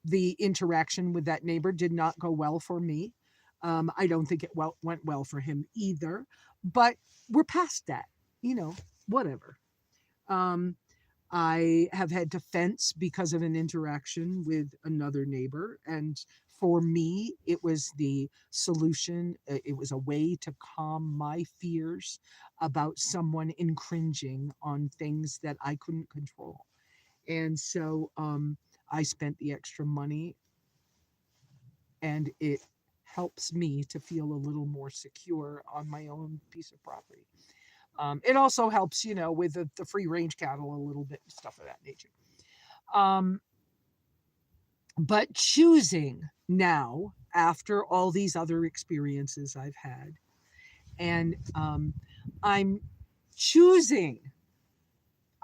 The interaction with that neighbor did not go well for me. I don't think it went well for him either, but we're past that, whatever. Um, I have had to fence because of an interaction with another neighbor, and For me, it was the solution. It was a way to calm my fears about someone infringing on things that I couldn't control. And so I spent the extra money, and it helps me to feel a little more secure on my own piece of property. It also helps, with the free range cattle a little bit and stuff of that nature. Um, but choosing now, after all these other experiences I've had, and I'm choosing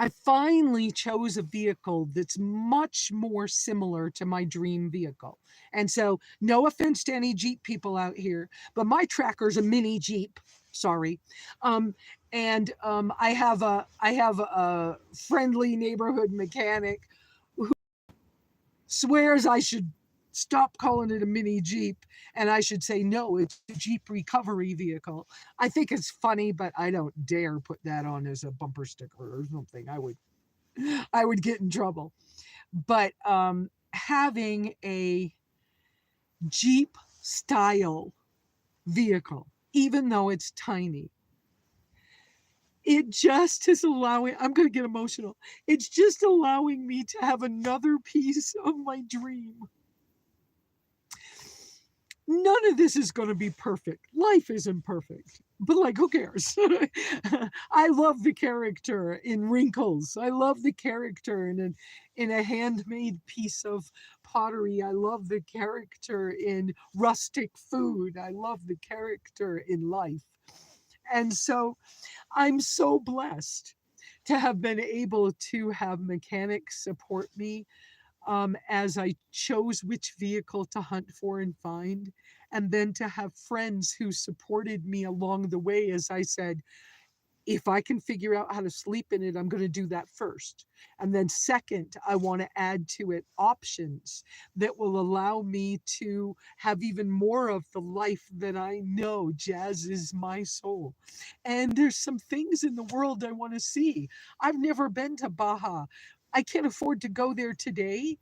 I finally chose a vehicle that's much more similar to my dream vehicle. And so, no offense to any Jeep people out here, but my Tracker's a mini Jeep. Sorry. And I have a friendly neighborhood mechanic who swears I should stop calling it a mini Jeep and I should say no, it's a Jeep recovery vehicle. I think it's funny, but I don't dare put that on as a bumper sticker or something. I would get in trouble. But having a Jeep style vehicle, even though it's tiny, it just is allowing, I'm going to get emotional. It's just allowing me to have another piece of my dream. None of this is going to be perfect. Life isn't perfect, but like, who cares? I love the character in Wrinkles. I love the character in a handmade piece of pottery. I love the character in rustic food. I love the character in life. And so I'm so blessed to have been able to have mechanics support me as I chose which vehicle to hunt for and find, and then to have friends who supported me along the way as I said, if I can figure out how to sleep in it, I'm going to do that first. And then, second, I want to add to it options that will allow me to have even more of the life that I know jazzes my soul. And there's some things in the world I want to see. I've never been to Baja. I can't afford to go there today.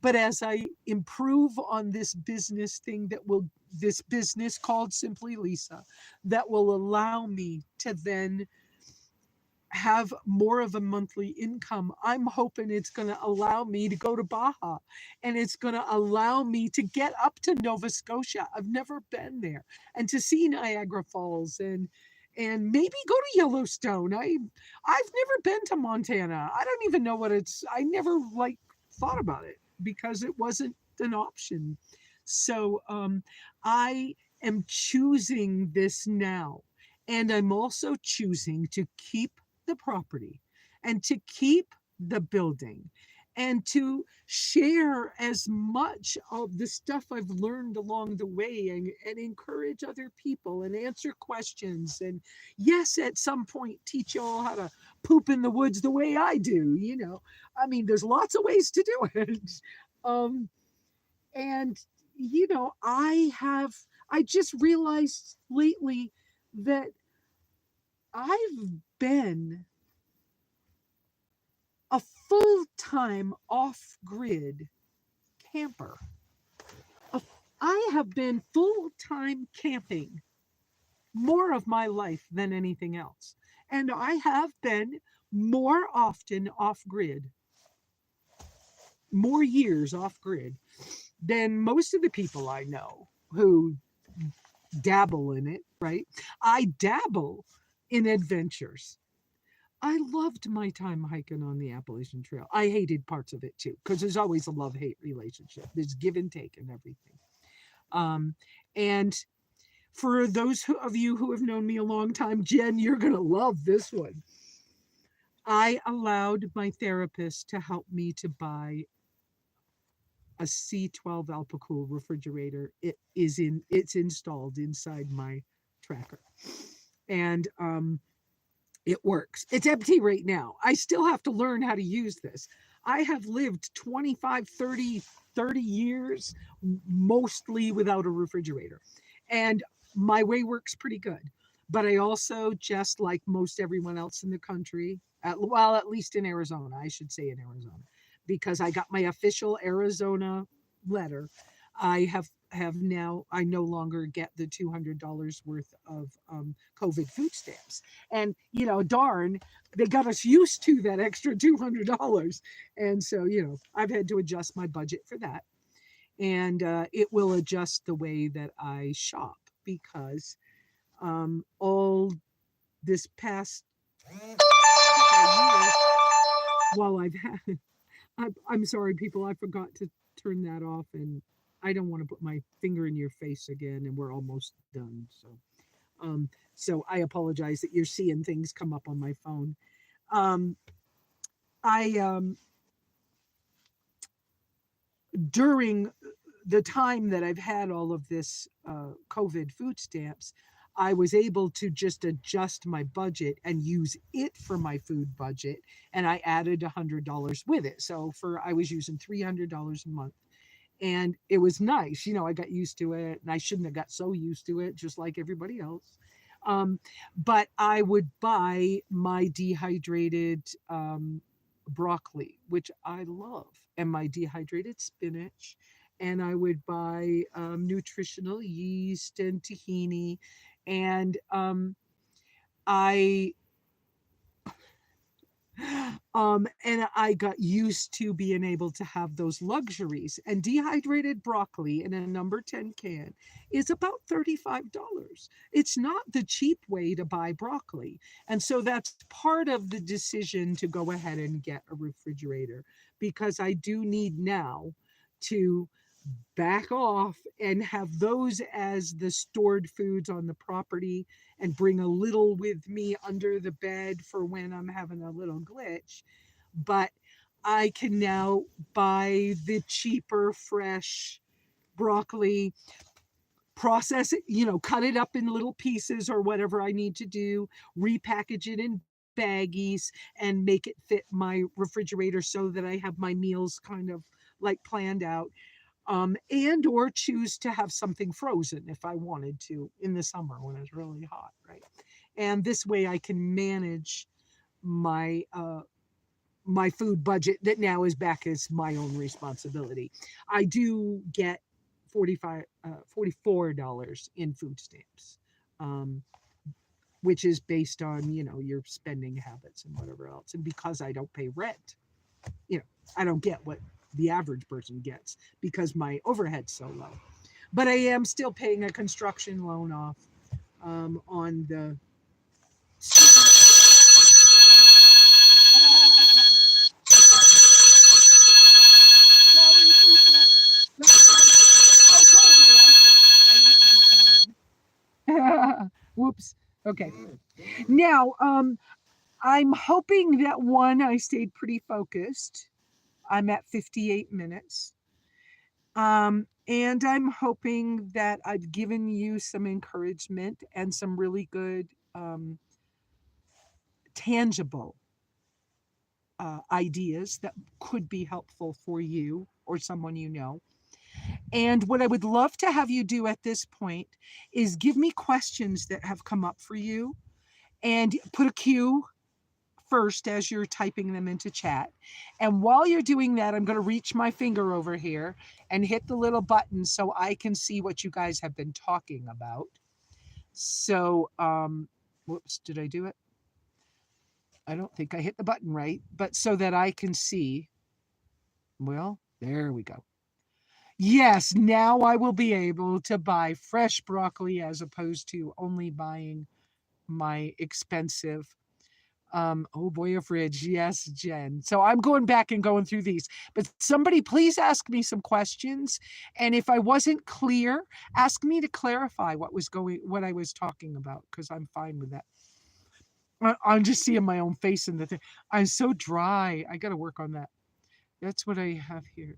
But as I improve on this business thing this business called SimplyLesa, that will allow me to then have more of a monthly income. I'm hoping it's going to allow me to go to Baja, and it's going to allow me to get up to Nova Scotia. I've never been there, and to see Niagara Falls and maybe go to Yellowstone. I've never been to Montana. I don't even know what I never thought about it because it wasn't an option. So I am choosing this now. And I'm also choosing to keep the property and to keep the building and to share as much of the stuff I've learned along the way and encourage other people and answer questions. And yes, at some point, teach you all how to poop in the woods the way I do. I mean, there's lots of ways to do it. And, I just realized lately that I've been a full-time off-grid camper. I have been full-time camping more of my life than anything else. And I have been more often off-grid, more years off-grid than most of the people I know who dabble in it, right? I dabble in adventures. I loved my time hiking on the Appalachian Trail. I hated parts of it too, because there's always a love-hate relationship. There's give and take and everything. And for those of you who have known me a long time, Jen, you're going to love this one. I allowed my therapist to help me to buy a C12 Alpacool refrigerator. It's installed inside my Tracker. And it works. It's empty right now. I still have to learn how to use this. I have lived 25, 30 years mostly without a refrigerator. And my way works pretty good. But I also, just like most everyone else in the country, at least in Arizona, I should say in Arizona, because I got my official Arizona letter. I now, I no longer get the $200 worth of COVID food stamps. And, darn, they got us used to that extra $200. And so, I've had to adjust my budget for that. And it will adjust the way that I shop because all this past couple of years, while I've had, I'm sorry, people, I forgot to turn that off, and I don't want to put my finger in your face again, and we're almost done. Um, so I apologize that you're seeing things come up on my phone. Um, I During the time that I've had all of this COVID food stamps, I was able to just adjust my budget and use it for my food budget, and I added $100 with it. So I was using $300 a month, and it was nice. I got used to it, and I shouldn't have got so used to it, just like everybody else. Um, but I would buy my dehydrated broccoli, which I love, and my dehydrated spinach. And I would buy nutritional yeast and tahini. And I and I got used to being able to have those luxuries. And dehydrated broccoli in a number 10 can is about $35. It's not the cheap way to buy broccoli. And so that's part of the decision to go ahead and get a refrigerator, because I do need now to back off and have those as the stored foods on the property, and bring a little with me under the bed for when I'm having a little glitch. But I can now buy the cheaper, fresh broccoli, process it, cut it up in little pieces or whatever I need to do, repackage it in baggies, and make it fit my refrigerator so that I have my meals kind of like planned out, and or choose to have something frozen if I wanted to in the summer when it's really hot, right? And this way I can manage my my food budget that now is back as my own responsibility. I do get $44 in food stamps, um, which is based on your spending habits and whatever else. And because I don't pay rent, you know, I don't get what the average person gets because my overhead's so low. But I am still paying a construction loan off on the. Sorry, people. Oh, go away. I hit decline. Whoops. Okay. Now, I'm hoping that one, I stayed pretty focused. I'm at 58 minutes. And I'm hoping that I've given you some encouragement and some really good, tangible ideas that could be helpful for you or someone you know. And what I would love to have you do at this point is give me questions that have come up for you, and put a cue first as you're typing them into chat. And while you're doing that, I'm going to reach my finger over here and hit the little button so I can see what you guys have been talking about. So, whoops, did I do it? I don't think I hit the button right, but so that I can see. Well, there we go. Yes, now I will be able to buy fresh broccoli as opposed to only buying my expensive. Oh boy, a fridge. Yes, Jen. So I'm going back and going through these. But somebody please ask me some questions. And if I wasn't clear, ask me to clarify what I was talking about, because I'm fine with that. I'm just seeing my own face in the thing. I'm so dry. I gotta work on that. That's what I have here.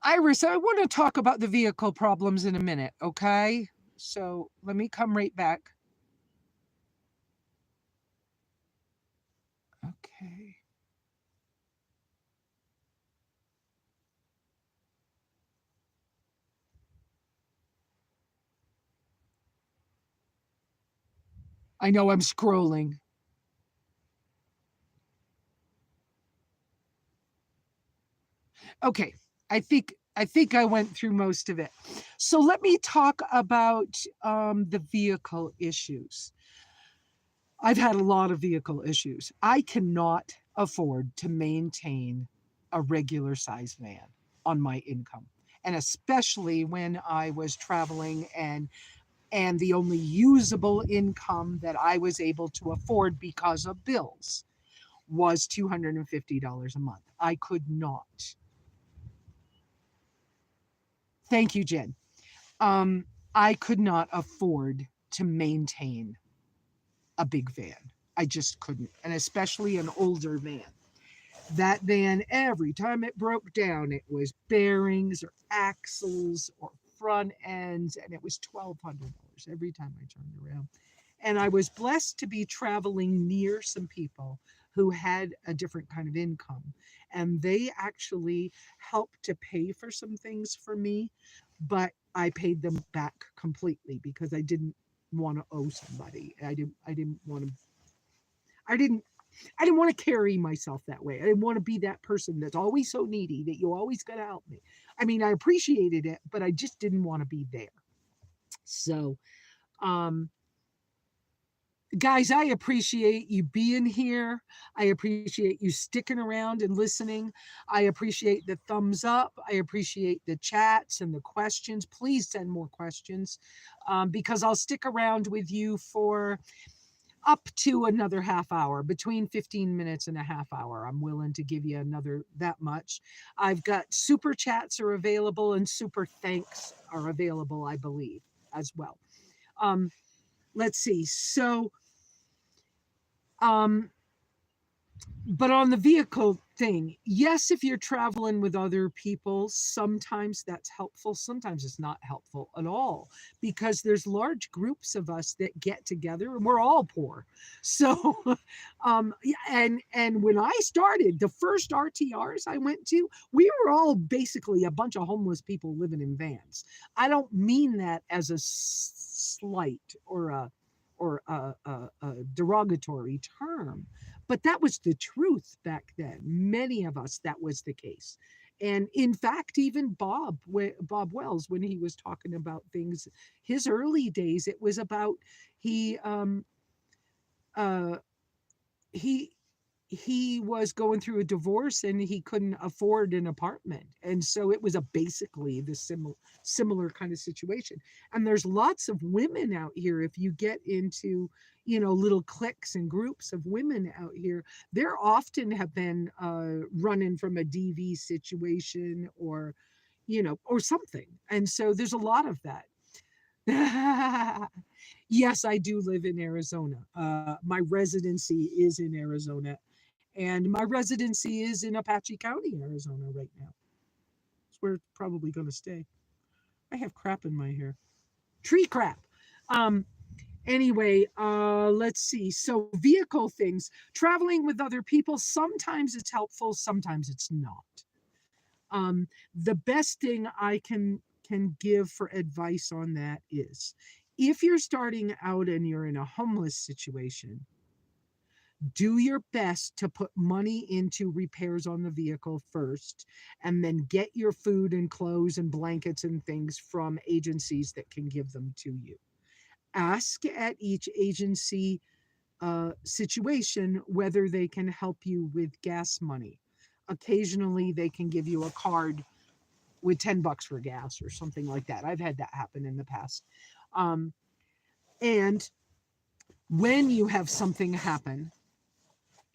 Iris, I want to talk about the vehicle problems in a minute, okay? So let me come right back. Okay. I know I'm scrolling. Okay. I think I went through most of it. So let me talk about the vehicle issues. I've had a lot of vehicle issues. I cannot afford to maintain a regular size van on my income. And especially when I was traveling and the only usable income that I was able to afford because of bills was $250 a month. I could not. Thank you, Jen. Um, I could not afford to maintain a big van. I just couldn't, and especially an older van. That van, every time it broke down, it was bearings or axles or front ends, and it was $1,200 every time I turned around. And I was blessed to be traveling near some people who had a different kind of income. And they actually helped to pay for some things for me, but I paid them back completely because I didn't want to owe somebody. I didn't want to I didn't I didn't want to carry myself that way. I didn't want to be that person that's always so needy that you always got to help me. I mean, I appreciated it, but I just didn't want to be there. So, um, guys, I appreciate you being here. I appreciate you sticking around and listening. I appreciate the thumbs up. I appreciate the chats and the questions. Please send more questions because I'll stick around with you for up to another half hour, between 15 minutes and a half hour. I'm willing to give you another that much. I've got super chats are available and super thanks are available, I believe, as well. Um, let's see. So, um, but on the vehicle thing, yes, if you're traveling with other people, sometimes that's helpful. Sometimes it's not helpful at all because there's large groups of us that get together and we're all poor. So, yeah, and when I started, the first RTRs I went to, we were all basically a bunch of homeless people living in vans. I don't mean that as a slight or a derogatory term, but that was the truth back then. Many of us, that was the case. And in fact, even Bob Wells, when he was talking about things, his early days, it was about he uh, he he was going through a divorce and he couldn't afford an apartment, and so it was a basically the similar kind of situation. And there's lots of women out here. If you get into little cliques and groups of women out here, they're often have been running from a DV situation or something, and so there's a lot of that. Yes, I do live in Arizona. My residency is in Arizona, and my residency is in Apache County, Arizona, right now. It's where it's probably going to stay. I have crap in my hair, tree crap. Um. Anyway, let's see. So vehicle things, traveling with other people. Sometimes it's helpful. Sometimes it's not. The best thing I can give for advice on that is if you're starting out and you're in a homeless situation, do your best to put money into repairs on the vehicle first, and then get your food and clothes and blankets and things from agencies that can give them to you. Ask at each agency situation whether they can help you with gas money. Occasionally, they can give you a card with $10 for gas or something like that. I've had that happen in the past. Um, and when you have something happen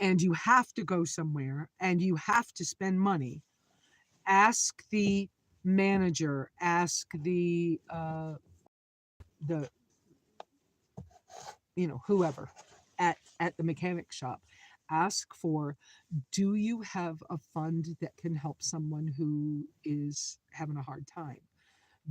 and you have to go somewhere and you have to spend money, ask the manager, ask the whoever at the mechanic shop, ask for, do you have a fund that can help someone who is having a hard time?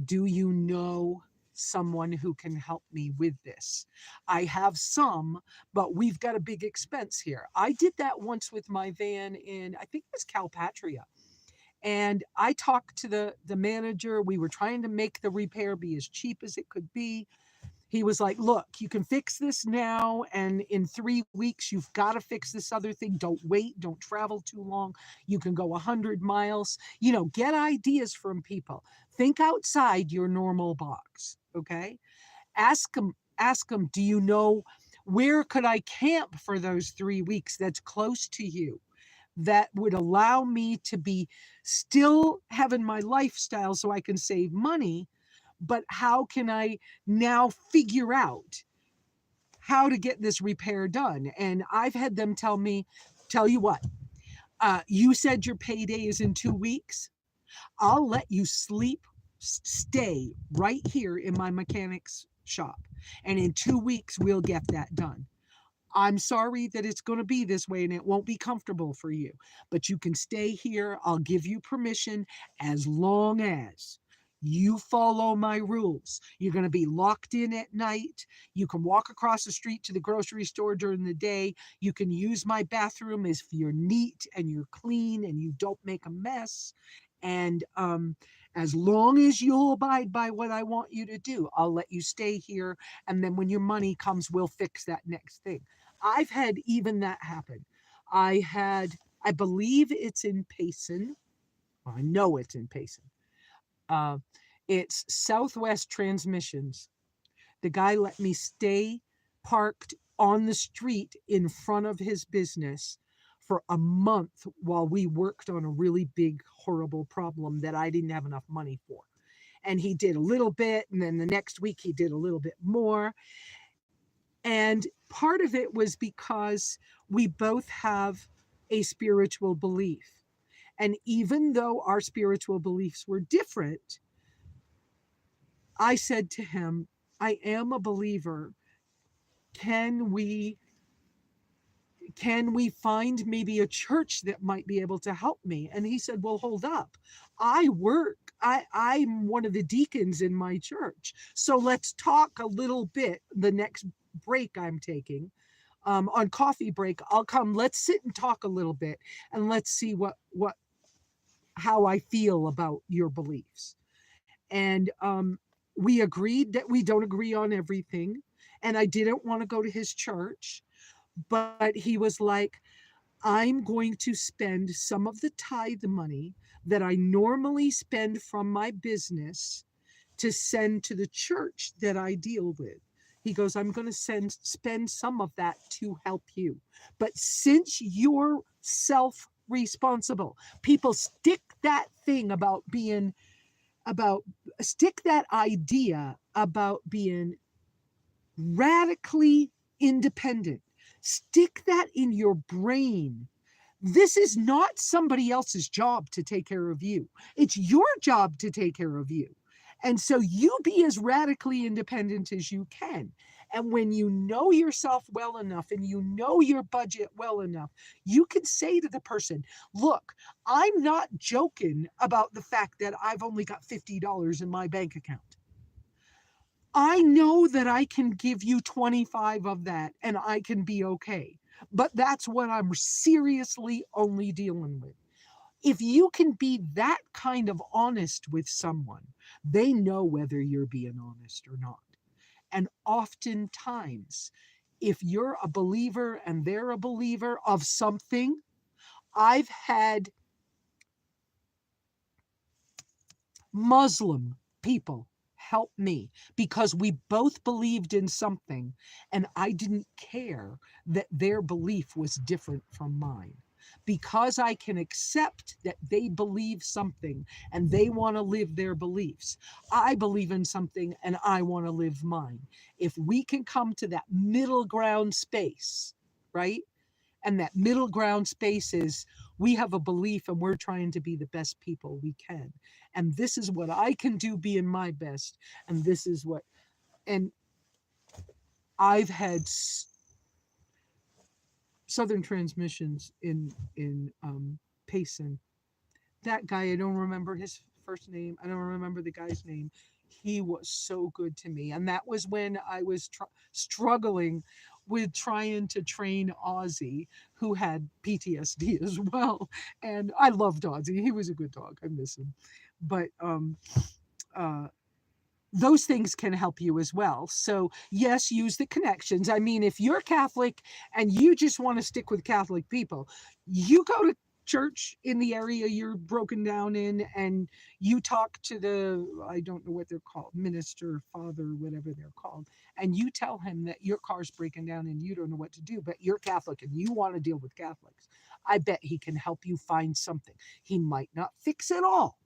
Do you know someone who can help me with this? I have some, but we've got a big expense here. I did that once with my van in, I think it was Calpatria. And I talked to the manager. We were trying to make the repair be as cheap as it could be. He was like, look, you can fix this now, and in 3 weeks you've got to fix this other thing. Don't wait, don't travel too long. You can go 100 miles. Get ideas from people. Think outside your normal box. Okay, ask them, do you know where could I camp for those 3 weeks that's close to you, that would allow me to be still having my lifestyle so I can save money, but how can I now figure out how to get this repair done? And I've had them tell you what, you said your payday is in 2 weeks. I'll let you stay right here in my mechanic's shop. And in 2 weeks, we'll get that done. I'm sorry that it's going to be this way and it won't be comfortable for you, but you can stay here. I'll give you permission as long as you follow my rules. You're going to be locked in at night. You can walk across the street to the grocery store during the day. You can use my bathroom if you're neat and you're clean and you don't make a mess. And as long as you'll abide by what I want you to do, I'll let you stay here. And then when your money comes, we'll fix that next thing. I've had even that happen. I believe it's in Payson. I know it's in Payson. It's Southwest Transmissions. The guy let me stay parked on the street in front of his business for a month while we worked on a really big, horrible problem that I didn't have enough money for. And he did a little bit, and then the next week he did a little bit more. And part of it was because we both have a spiritual belief. And even though our spiritual beliefs were different, I said to him, I am a believer. Can we find maybe a church that might be able to help me? And he said, well, hold up. I'm one of the deacons in my church. So let's talk a little bit the next break I'm taking. On coffee break, I'll come. Let's sit and talk a little bit and let's see how I feel about your beliefs. And we agreed that we don't agree on everything. And I didn't want to go to his church, but he was like, I'm going to spend some of the tithe money that I normally spend from my business to send to the church that I deal with. He goes, I'm going to spend some of that to help you. But since you're self-responsible, people stick that idea about being radically independent. Stick that in your brain. This is not somebody else's job to take care of you. It's your job to take care of you. And so you be as radically independent as you can. And when you know yourself well enough and you know your budget well enough, you can say to the person, look, I'm not joking about the fact that I've only got $50 in my bank account. I know that I can give you 25 of that and I can be okay. But that's what I'm seriously only dealing with. If you can be that kind of honest with someone, they know whether you're being honest or not. And oftentimes, if you're a believer and they're a believer of something, I've had Muslim people help me because we both believed in something and I didn't care that their belief was different from mine. Because I can accept that they believe something and they want to live their beliefs. I believe in something and I want to live mine. If we can come to that middle ground space, right? And that middle ground space is we have a belief and we're trying to be the best people we can. And this is what I can do being my best. And this is what, and I've had Southern Transmissions in Payson. That guy, I don't remember his first name. I don't remember the guy's name. He was so good to me. And that was when I was struggling with trying to train Ozzy, who had PTSD as well. And I loved Ozzy. He was a good dog. I miss him. But those things can help you as well. So, yes, use the connections. I mean, if you're Catholic and you just want to stick with Catholic people, you go to church in the area you're broken down in, and you talk to the, I don't know what they're called, minister, father, whatever they're called, and you tell him that your car's breaking down and you don't know what to do, but you're Catholic and you want to deal with Catholics. I bet he can help you find something. He might not fix it all.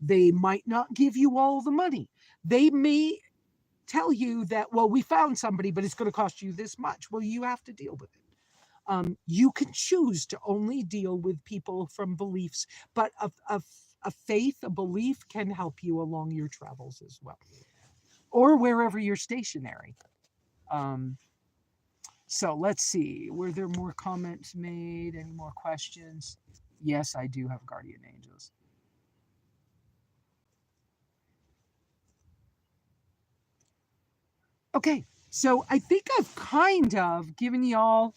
They might not give you all the money. They may tell you that, well, we found somebody, but it's going to cost you this much. Well, you have to deal with it. You can choose to only deal with people from beliefs, but a faith, a belief can help you along your travels as well, or wherever you're stationary. Um, so let's see, were there more comments made? Any more questions? Yes, I do have guardian angels. Okay, so I think I've kind of given y'all.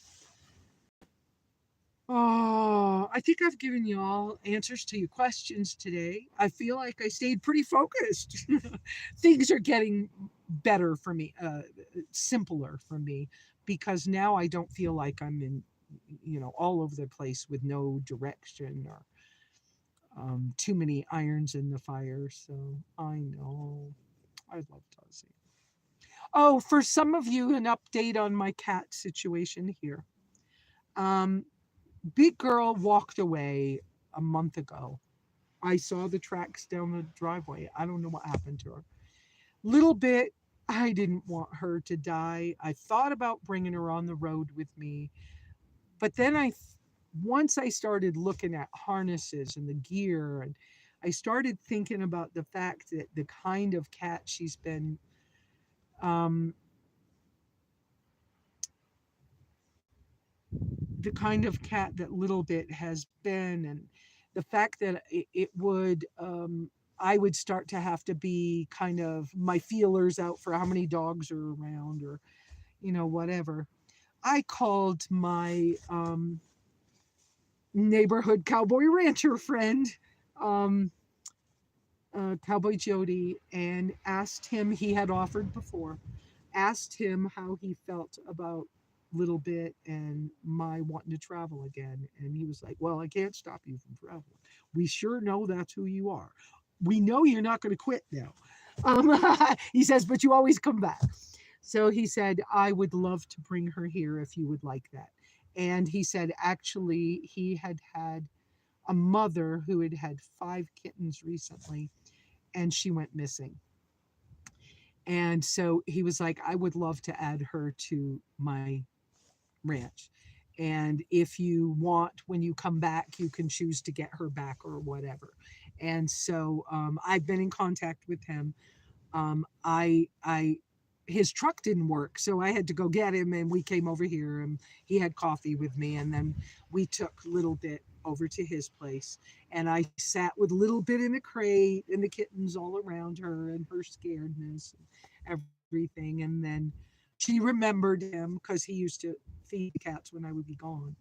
Oh, I think I've given you all answers to your questions today. I feel like I stayed pretty focused. Things are getting better for me, simpler for me, because now I don't feel like I'm in, all over the place with no direction or too many irons in the fire. So I know. I love Dozzy. Oh, for some of you, an update on my cat situation here. Um, Big girl walked away a month ago. I saw the tracks down the driveway. I don't know what happened to her. Little bit, I didn't want her to die. I thought about bringing her on the road with me, but then once I started looking at harnesses and the gear, and I started thinking about the fact that the kind of cat she's been, um, the kind of cat that Little Bit has been, and the fact that it would, I would start to have to be kind of my feelers out for how many dogs are around, or whatever. I called my neighborhood cowboy rancher friend, um, Cowboy Jody, and asked him. He had offered before. Asked him how he felt about Little Bit and my wanting to travel again. And he was like, well, I can't stop you from traveling. We sure know that's who you are. We know you're not going to quit now. He says, but you always come back. So he said, I would love to bring her here if you would like that. And he said, actually, he had had a mother who had had 5 kittens recently, and she went missing. And so he was like, I would love to add her to my ranch. And if you want, when you come back, you can choose to get her back or whatever. And so I've been in contact with him. I his truck didn't work, so I had to go get him, and we came over here, and he had coffee with me, and then we took Little Bit over to his place, and I sat with Little Bit in a crate and the kittens all around her and her scaredness and everything. And then she remembered him because he used to feed the cats when I would be gone.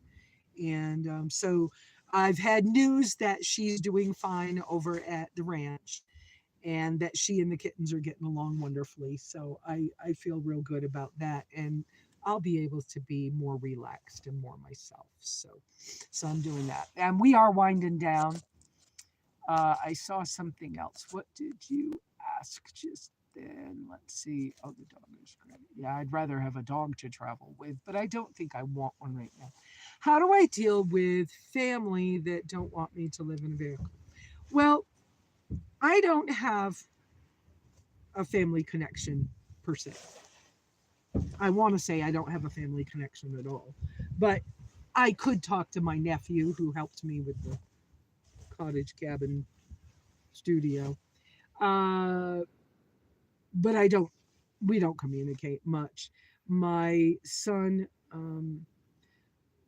And so I've had news that she's doing fine over at the ranch, and that she and the kittens are getting along wonderfully. So I feel real good about that. And I'll be able to be more relaxed and more myself. So I'm doing that. And we are winding down. I saw something else. What did you ask just then? Let's see. Oh, the dog is great. Yeah, I'd rather have a dog to travel with, but I don't think I want one right now. How do I deal with family that don't want me to live in a vehicle? Well, I don't have a family connection per se. I want to say I don't have a family connection at all, but I could talk to my nephew who helped me with the cottage cabin studio. Uh, but I don't, we don't communicate much. My son,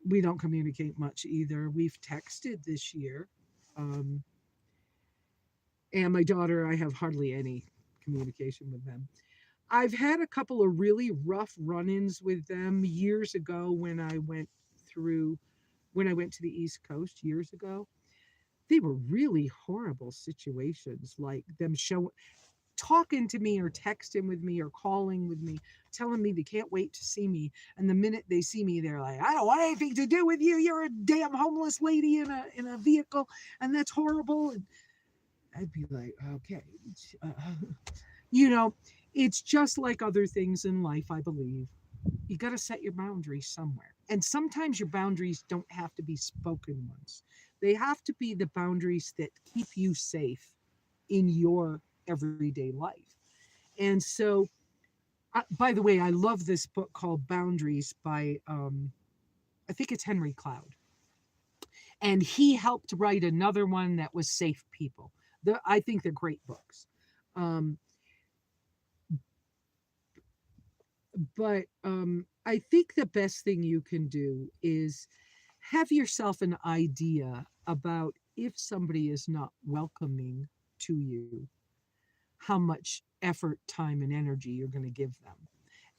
we don't communicate much either. We've texted this year. Um, and my daughter, I have hardly any communication with them. I've had a couple of really rough run-ins with them years ago when I went to the East Coast years ago. They were really horrible situations, like them showing. talking to me or texting with me or calling with me, telling me they can't wait to see me. And the minute they see me, they're like, I don't want anything to do with you. You're a damn homeless lady in a vehicle, and that's horrible. And I'd be like, okay, uh, you know, it's just like other things in life, I believe. You got to set your boundaries somewhere. And sometimes your boundaries don't have to be spoken ones. They have to be the boundaries that keep you safe in your everyday life. And so, by the way, I love this book called Boundaries by, I think it's Henry Cloud. And he helped write another one that was Safe People. I think they're great books. Um, but I think the best thing you can do is have yourself an idea about if somebody is not welcoming to you, how much effort, time, and energy you're going to give them,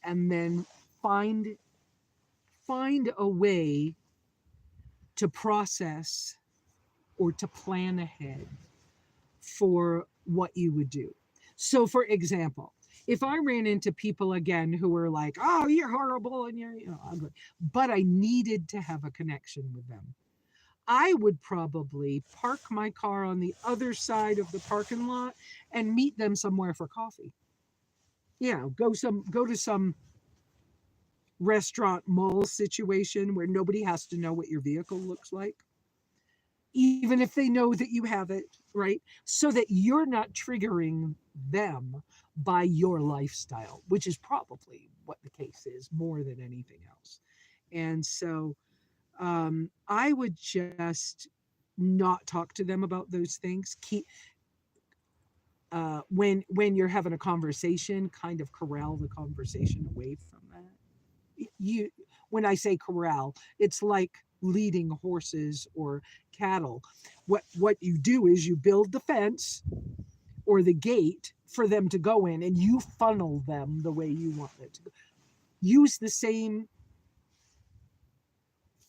and then find find a way to process or to plan ahead for what you would do. So, for example, if I ran into people again who were like, "Oh, you're horrible," and you're ugly, but I needed to have a connection with them, I would probably park my car on the other side of the parking lot and meet them somewhere for coffee. Yeah, go to some restaurant mall situation where nobody has to know what your vehicle looks like, even if they know that you have it, right? So that you're not triggering them by your lifestyle, which is probably what the case is more than anything else. And so I would just not talk to them about those things. Keep when you're having a conversation, kind of corral the conversation away from that. You When I say corral, it's like leading horses or cattle. What you do is you build the fence or the gate for them to go in, and you funnel them the way you want it to go. Use the same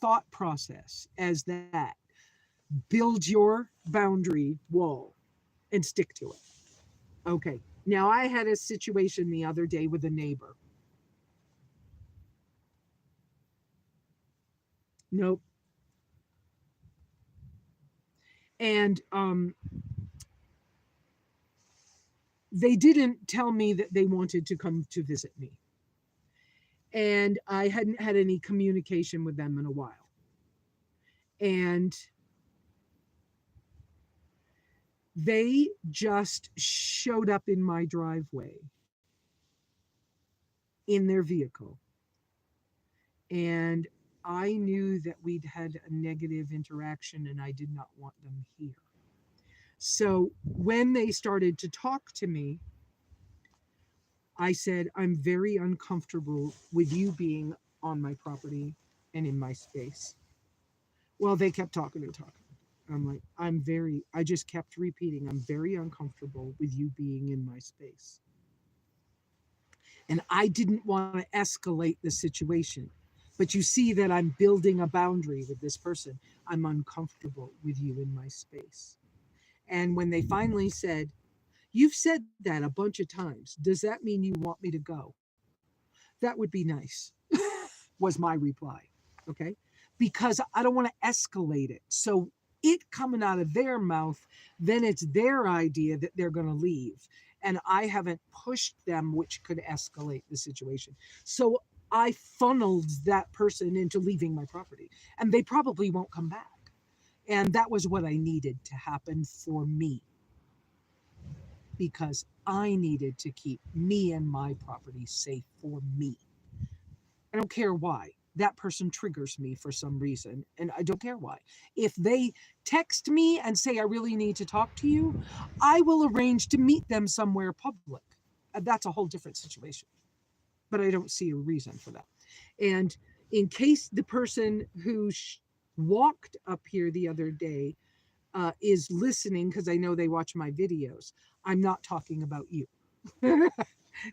thought process as that. Build your boundary wall and stick to it. Okay. Now, I had a situation the other day with a neighbor. Nope. And they didn't tell me that they wanted to come to visit me. And I hadn't had any communication with them in a while. And they just showed up in my driveway in their vehicle. And I knew that we'd had a negative interaction and I did not want them here. So when they started to talk to me, I said, I'm very uncomfortable with you being on my property and in my space. Well, they kept talking and talking. I'm like, I just kept repeating, I'm very uncomfortable with you being in my space. And I didn't want to escalate the situation. But you see that I'm building a boundary with this person. I'm uncomfortable with you in my space. And when they finally said, you've said that a bunch of times, does that mean you want me to go? That would be nice, was my reply. Okay. Because I don't want to escalate it. So it coming out of their mouth, then it's their idea that they're going to leave. And I haven't pushed them, which could escalate the situation. So I funneled that person into leaving my property, and they probably won't come back. And that was what I needed to happen for me, because I needed to keep me and my property safe for me. I don't care why. That person triggers me for some reason, and I don't care why. If they text me and say, I really need to talk to you, I will arrange to meet them somewhere public. That's a whole different situation. But I don't see a reason for that. And in case the person who walked up here the other day is listening, because I know they watch my videos, I'm not talking about you.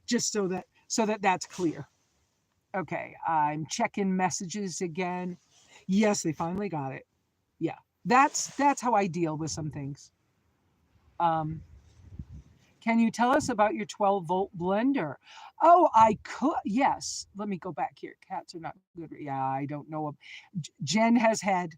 Just so that that's clear. Okay, I'm checking messages again. Yes, they finally got it. Yeah, that's how I deal with some things. Um, Can you tell us about your 12-volt blender? Oh, I could. Yes. Let me go back here. Cats are not good. Yeah, I don't know. Jen has had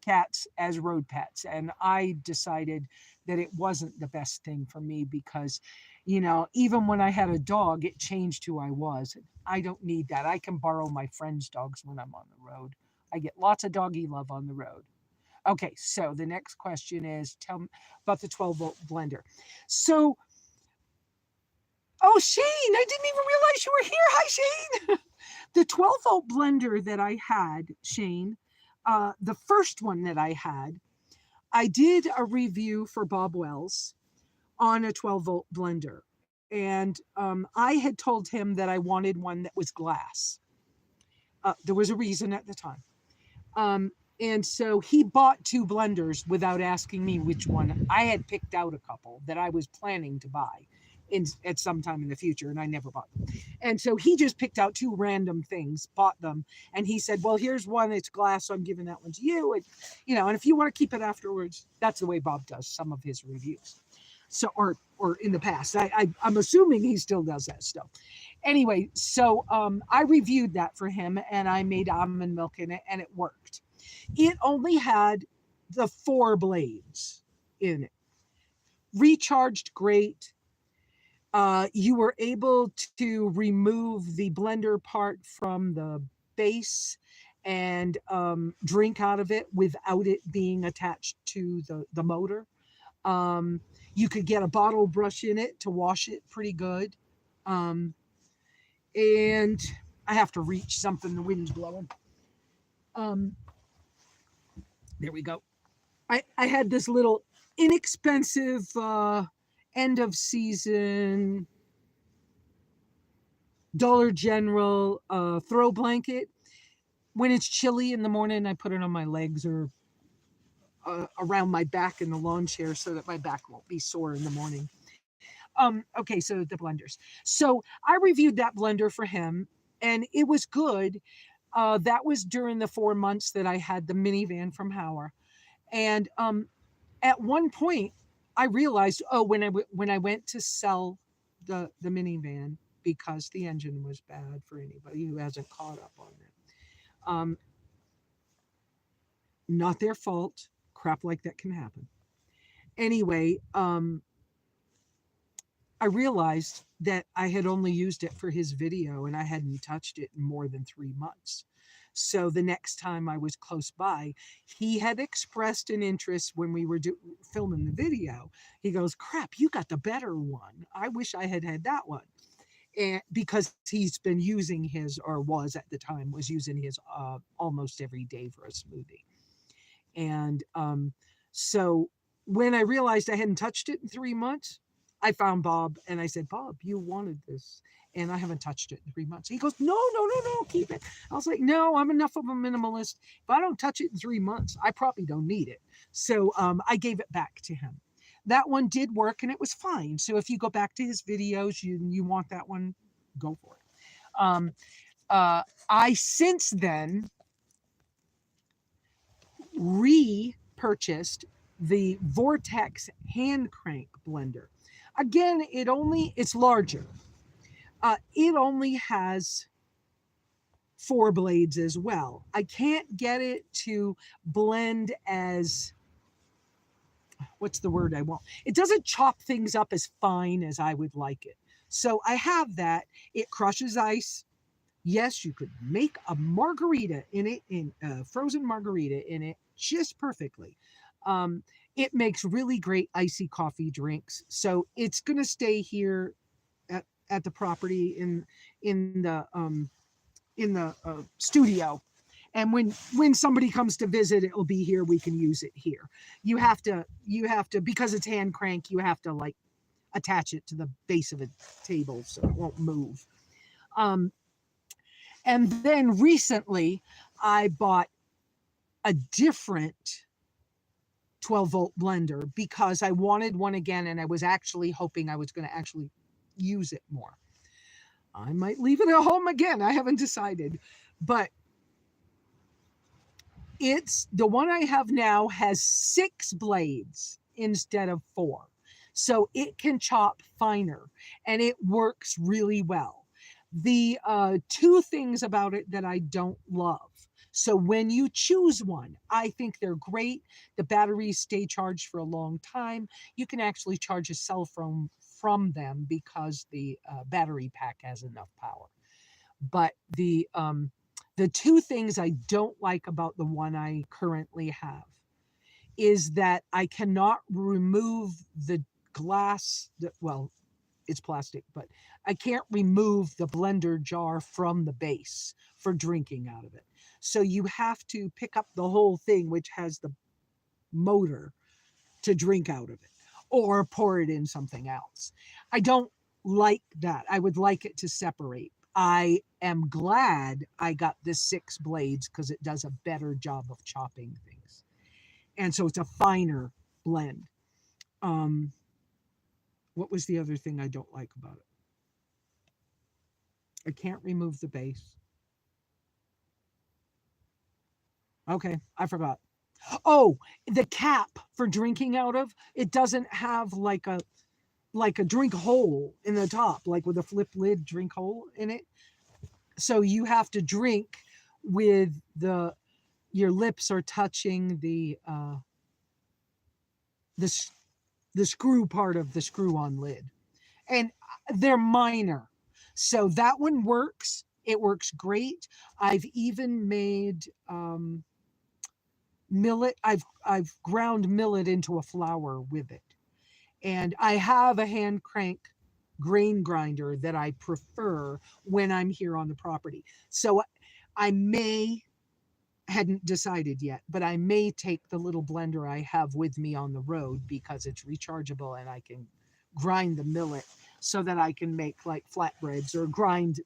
cats as road pets, and I decided that it wasn't the best thing for me because, even when I had a dog, it changed who I was. I don't need that. I can borrow my friends' dogs when I'm on the road. I get lots of doggy love on the road. Okay, so the next question is, tell me about the 12-volt blender. So, oh, Shane, I didn't even realize you were here. Hi, Shane. The 12-volt blender that I had, Shane, the first one that I did a review for Bob Wells on a 12-volt blender. And I had told him that I wanted one that was glass. There was a reason at the time. And so he bought 2 blenders without asking me which one. I had picked out a couple that I was planning to buy at some time in the future, and I never bought them. And so he just picked out 2 random things, bought them, and he said, well, here's one, it's glass, so I'm giving that one to you. And, and if you want to keep it afterwards, that's the way Bob does some of his reviews. So, or in the past, I'm assuming he still does that stuff. Anyway, so I reviewed that for him, and I made almond milk in it, and it worked. It only had the 4 blades in it. Recharged great. You were able to remove the blender part from the base and drink out of it without it being attached to the motor. You could get a bottle brush in it to wash it pretty good. And I have to reach something, the wind's blowing. There we go. I had this little inexpensive end of season Dollar General throw blanket. When it's chilly in the morning, I put it on my legs or around my back in the lawn chair so that my back won't be sore in the morning. Okay, so the blenders. So I reviewed that blender for him, and it was good. That was during the 4 months that I had the minivan from Hauer. And at one point, I realized, when I went to sell the minivan, because the engine was bad for anybody who hasn't caught up on it. Not their fault. Crap like that can happen. Anyway, I realized that I had only used it for his video and I hadn't touched it in more than 3 months. So the next time I was close by, he had expressed an interest when we were filming the video. He goes, crap, you got the better one. I wish I had that one. And because he's been using his, or was at the time, was using his almost every day for a smoothie. And so when I realized I hadn't touched it in 3 months, I found Bob and I said, Bob, you wanted this and I haven't touched it in 3 months. He goes, no, keep it. I was like, no, I'm enough of a minimalist. If I don't touch it in 3 months, I probably don't need it. So I gave it back to him. That one did work and it was fine. So if you go back to his videos, you want that one, go for it. I since then repurchased the Vortex hand crank blender. Again, it's larger. It only has 4 blades as well. I can't get it to blend as, what's the word I want? It doesn't chop things up as fine as I would like it. So I have that. It crushes ice. Yes, you could make a margarita in it, in a frozen margarita in it, just perfectly. It makes really great icy coffee drinks. So it's going to stay here at the property in the studio. And when somebody comes to visit, it will be here. We can use it here. You have to, because it's hand crank, you have to like attach it to the base of a table so it won't move. And then recently I bought a different 12-volt blender because I wanted one again, and I was actually hoping I was going to actually use it more. I might leave it at home again. I haven't decided, but it's the one I have now has 6 blades instead of 4. So it can chop finer and it works really well. The two things about it that I don't love. So when you choose one, I think they're great. The batteries stay charged for a long time. You can actually charge a cell phone from them because the battery pack has enough power. But the two things I don't like about the one I currently have is that I cannot remove the glass. Well, it's plastic, but I can't remove the blender jar from the base for drinking out of it. So you have to pick up the whole thing, which has the motor, to drink out of it or pour it in something else. I don't like that. I would like it to separate. I am glad I got this 6 blades because it does a better job of chopping things. And so it's a finer blend. Um, what was the other thing I don't like about it? I can't remove the base. Okay, I forgot. Oh, the cap for drinking out of, it doesn't have like a drink hole in the top, like with a flip lid drink hole in it. So you have to drink with your lips are touching the the screw part of the screw on lid. And they're minor. So that one works. It works great. I've even made millet. I've ground millet into a flour with it. And I have a hand crank grain grinder that I prefer when I'm here on the property. So I may, hadn't decided yet, but I may take the little blender I have with me on the road because it's rechargeable and I can grind the millet so that I can make like flatbreads or grind.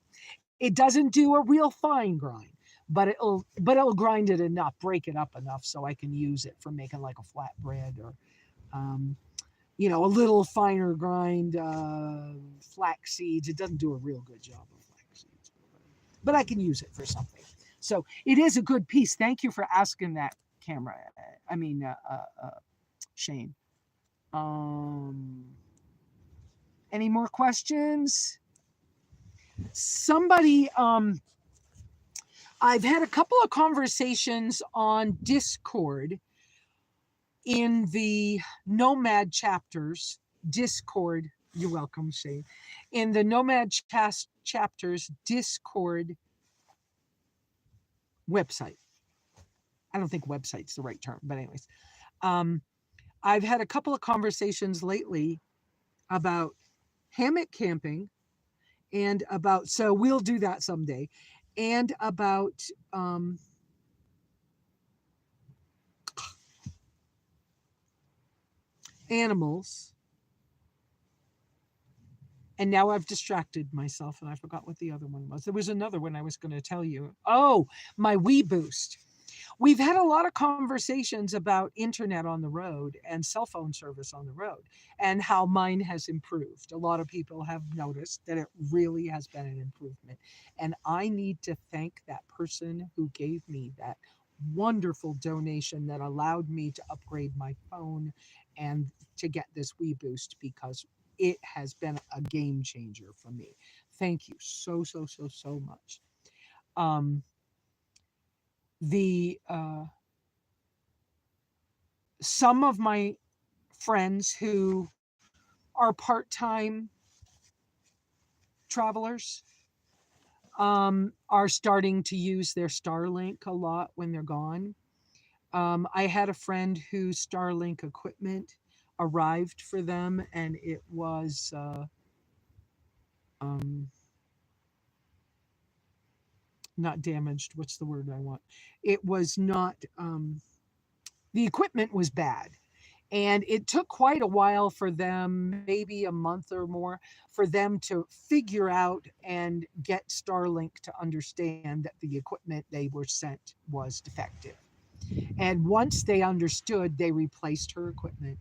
It doesn't do a real fine grind, but it'll grind it enough, break it up enough so I can use it for making like a flatbread or um, a little finer grind flax seeds. It doesn't do a real good job of flax seeds, but I can use it for something. So it is a good piece. Thank you for asking that, camera. I mean, Shane. Any more questions? Somebody, I've had a couple of conversations on Discord in the Nomad chapters. Discord, you're welcome, Shane. In the Nomad chapters Discord website. I don't think website's the right term, but anyways. I've had a couple of conversations lately about hammock camping and about, so we'll do that someday, and about animals. And now I've distracted myself and I forgot what the other one was. There was another one I was going to tell you. Oh, my WeBoost. We've had a lot of conversations about internet on the road and cell phone service on the road and how mine has improved. A lot of people have noticed that it really has been an improvement. And I need to thank that person who gave me that wonderful donation that allowed me to upgrade my phone and to get this WeBoost because it has been a game changer for me. Thank you so, so, so, so much. The some of my friends who are part-time travelers are starting to use their Starlink a lot when they're gone. I had a friend whose Starlink equipment arrived for them and it was not damaged. What's the word I want? It was not, the equipment was bad. And it took quite a while for them, maybe a month or more, for them to figure out and get Starlink to understand that the equipment they were sent was defective. And once they understood, they replaced her equipment.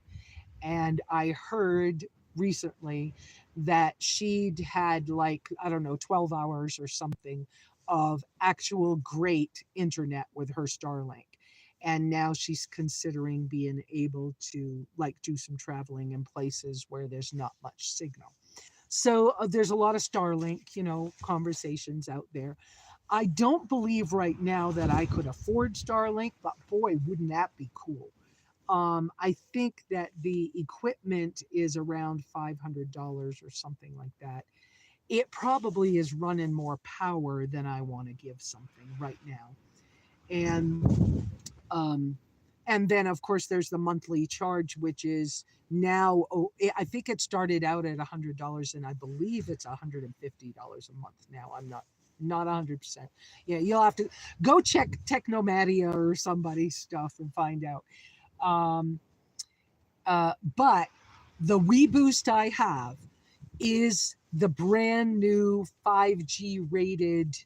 And I heard recently that she'd had like, I don't know, 12 hours or something of actual great internet with her Starlink. And now she's considering being able to like do some traveling in places where there's not much signal. So there's a lot of Starlink, conversations out there. I don't believe right now that I could afford Starlink, but boy, wouldn't that be cool? I think that the equipment is around $500 or something like that. It probably is running more power than I want to give something right now. And and then of course there's the monthly charge, which is now, I think it started out at $100 and I believe it's $150 a month now. I'm not 100%. Yeah, you'll have to go check Technomadia or somebody's stuff and find out. Um, but the WeBoost I have is the brand new 5G rated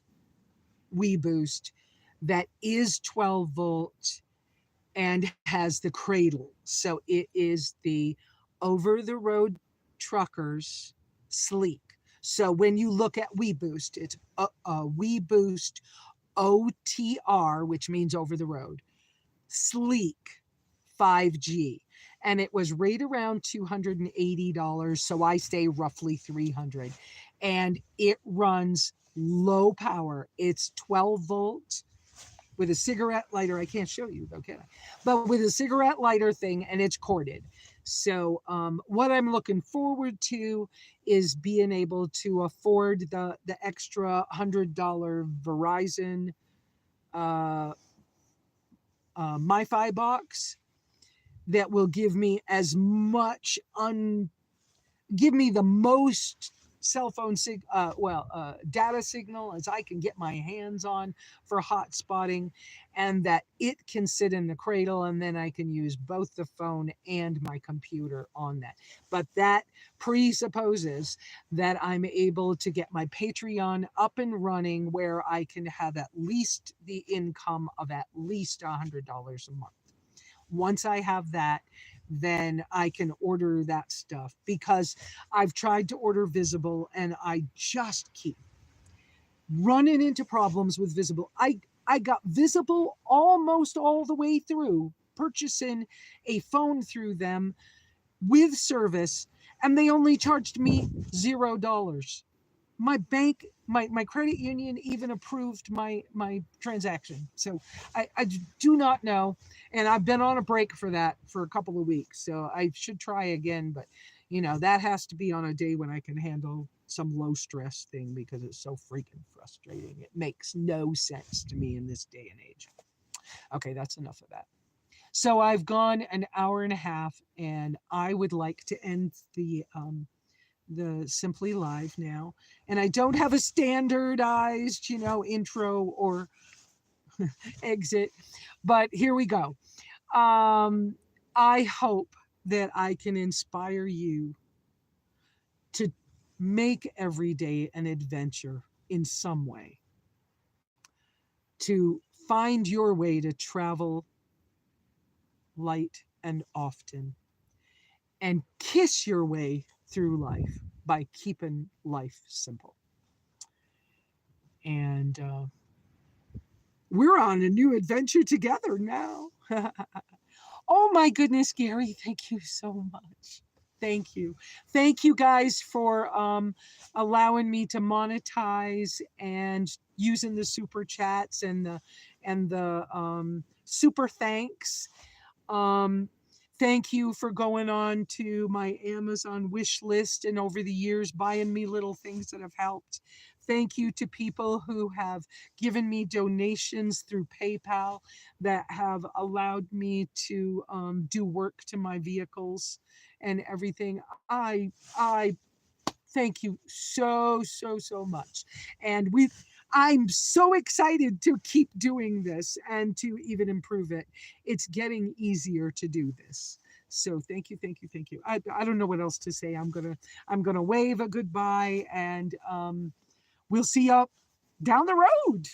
WeBoost that is 12 volt and has the cradle. So it is the over the road truckers sleek. So when you look at WeBoost, it's a WeBoost OTR, which means over the road, sleek 5G. And it was right around $280. So I stay roughly $300. And it runs low power. It's 12 volt with a cigarette lighter. I can't show you though, can I? But with a cigarette lighter thing, and it's corded. So what I'm looking forward to is being able to afford the extra $100 Verizon MiFi box that will give me as much give me the most cell phone data signal as I can get my hands on for hot spotting, and that it can sit in the cradle, and then I can use both the phone and my computer on that. But that presupposes that I'm able to get my Patreon up and running where I can have at least the income of at least $100 a month. Once I have that, then I can order that stuff, because I've tried to order Visible and I just keep running into problems with Visible. I got Visible almost all the way through purchasing a phone through them with service, and they only charged me $0. My bank, my credit union even approved my transaction. So I do not know, and I've been on a break for that for a couple of weeks, so I should try again. But that has to be on a day when I can handle some low stress thing, because it's so freaking frustrating. It makes no sense to me in this day and age. Okay, that's enough of that. So I've gone an hour and a half, and I would like to end the Simply Live now. And I don't have a standardized, intro or exit, but here we go. I hope that I can inspire you to make every day an adventure in some way, to find your way to travel light and often, and kiss your way through life by keeping life simple. And we're on a new adventure together now. Oh my goodness, Gary, thank you so much. Thank you. Thank you guys for allowing me to monetize and using the super chats and the super thanks. Thank you for going on to my Amazon wish list and over the years buying me little things that have helped. Thank you to people who have given me donations through PayPal that have allowed me to do work to my vehicles and everything. I thank you so much. And I'm so excited to keep doing this and to even improve it. It's getting easier to do this. So thank you. I don't know what else to say. I'm gonna wave a goodbye, and we'll see you down the road.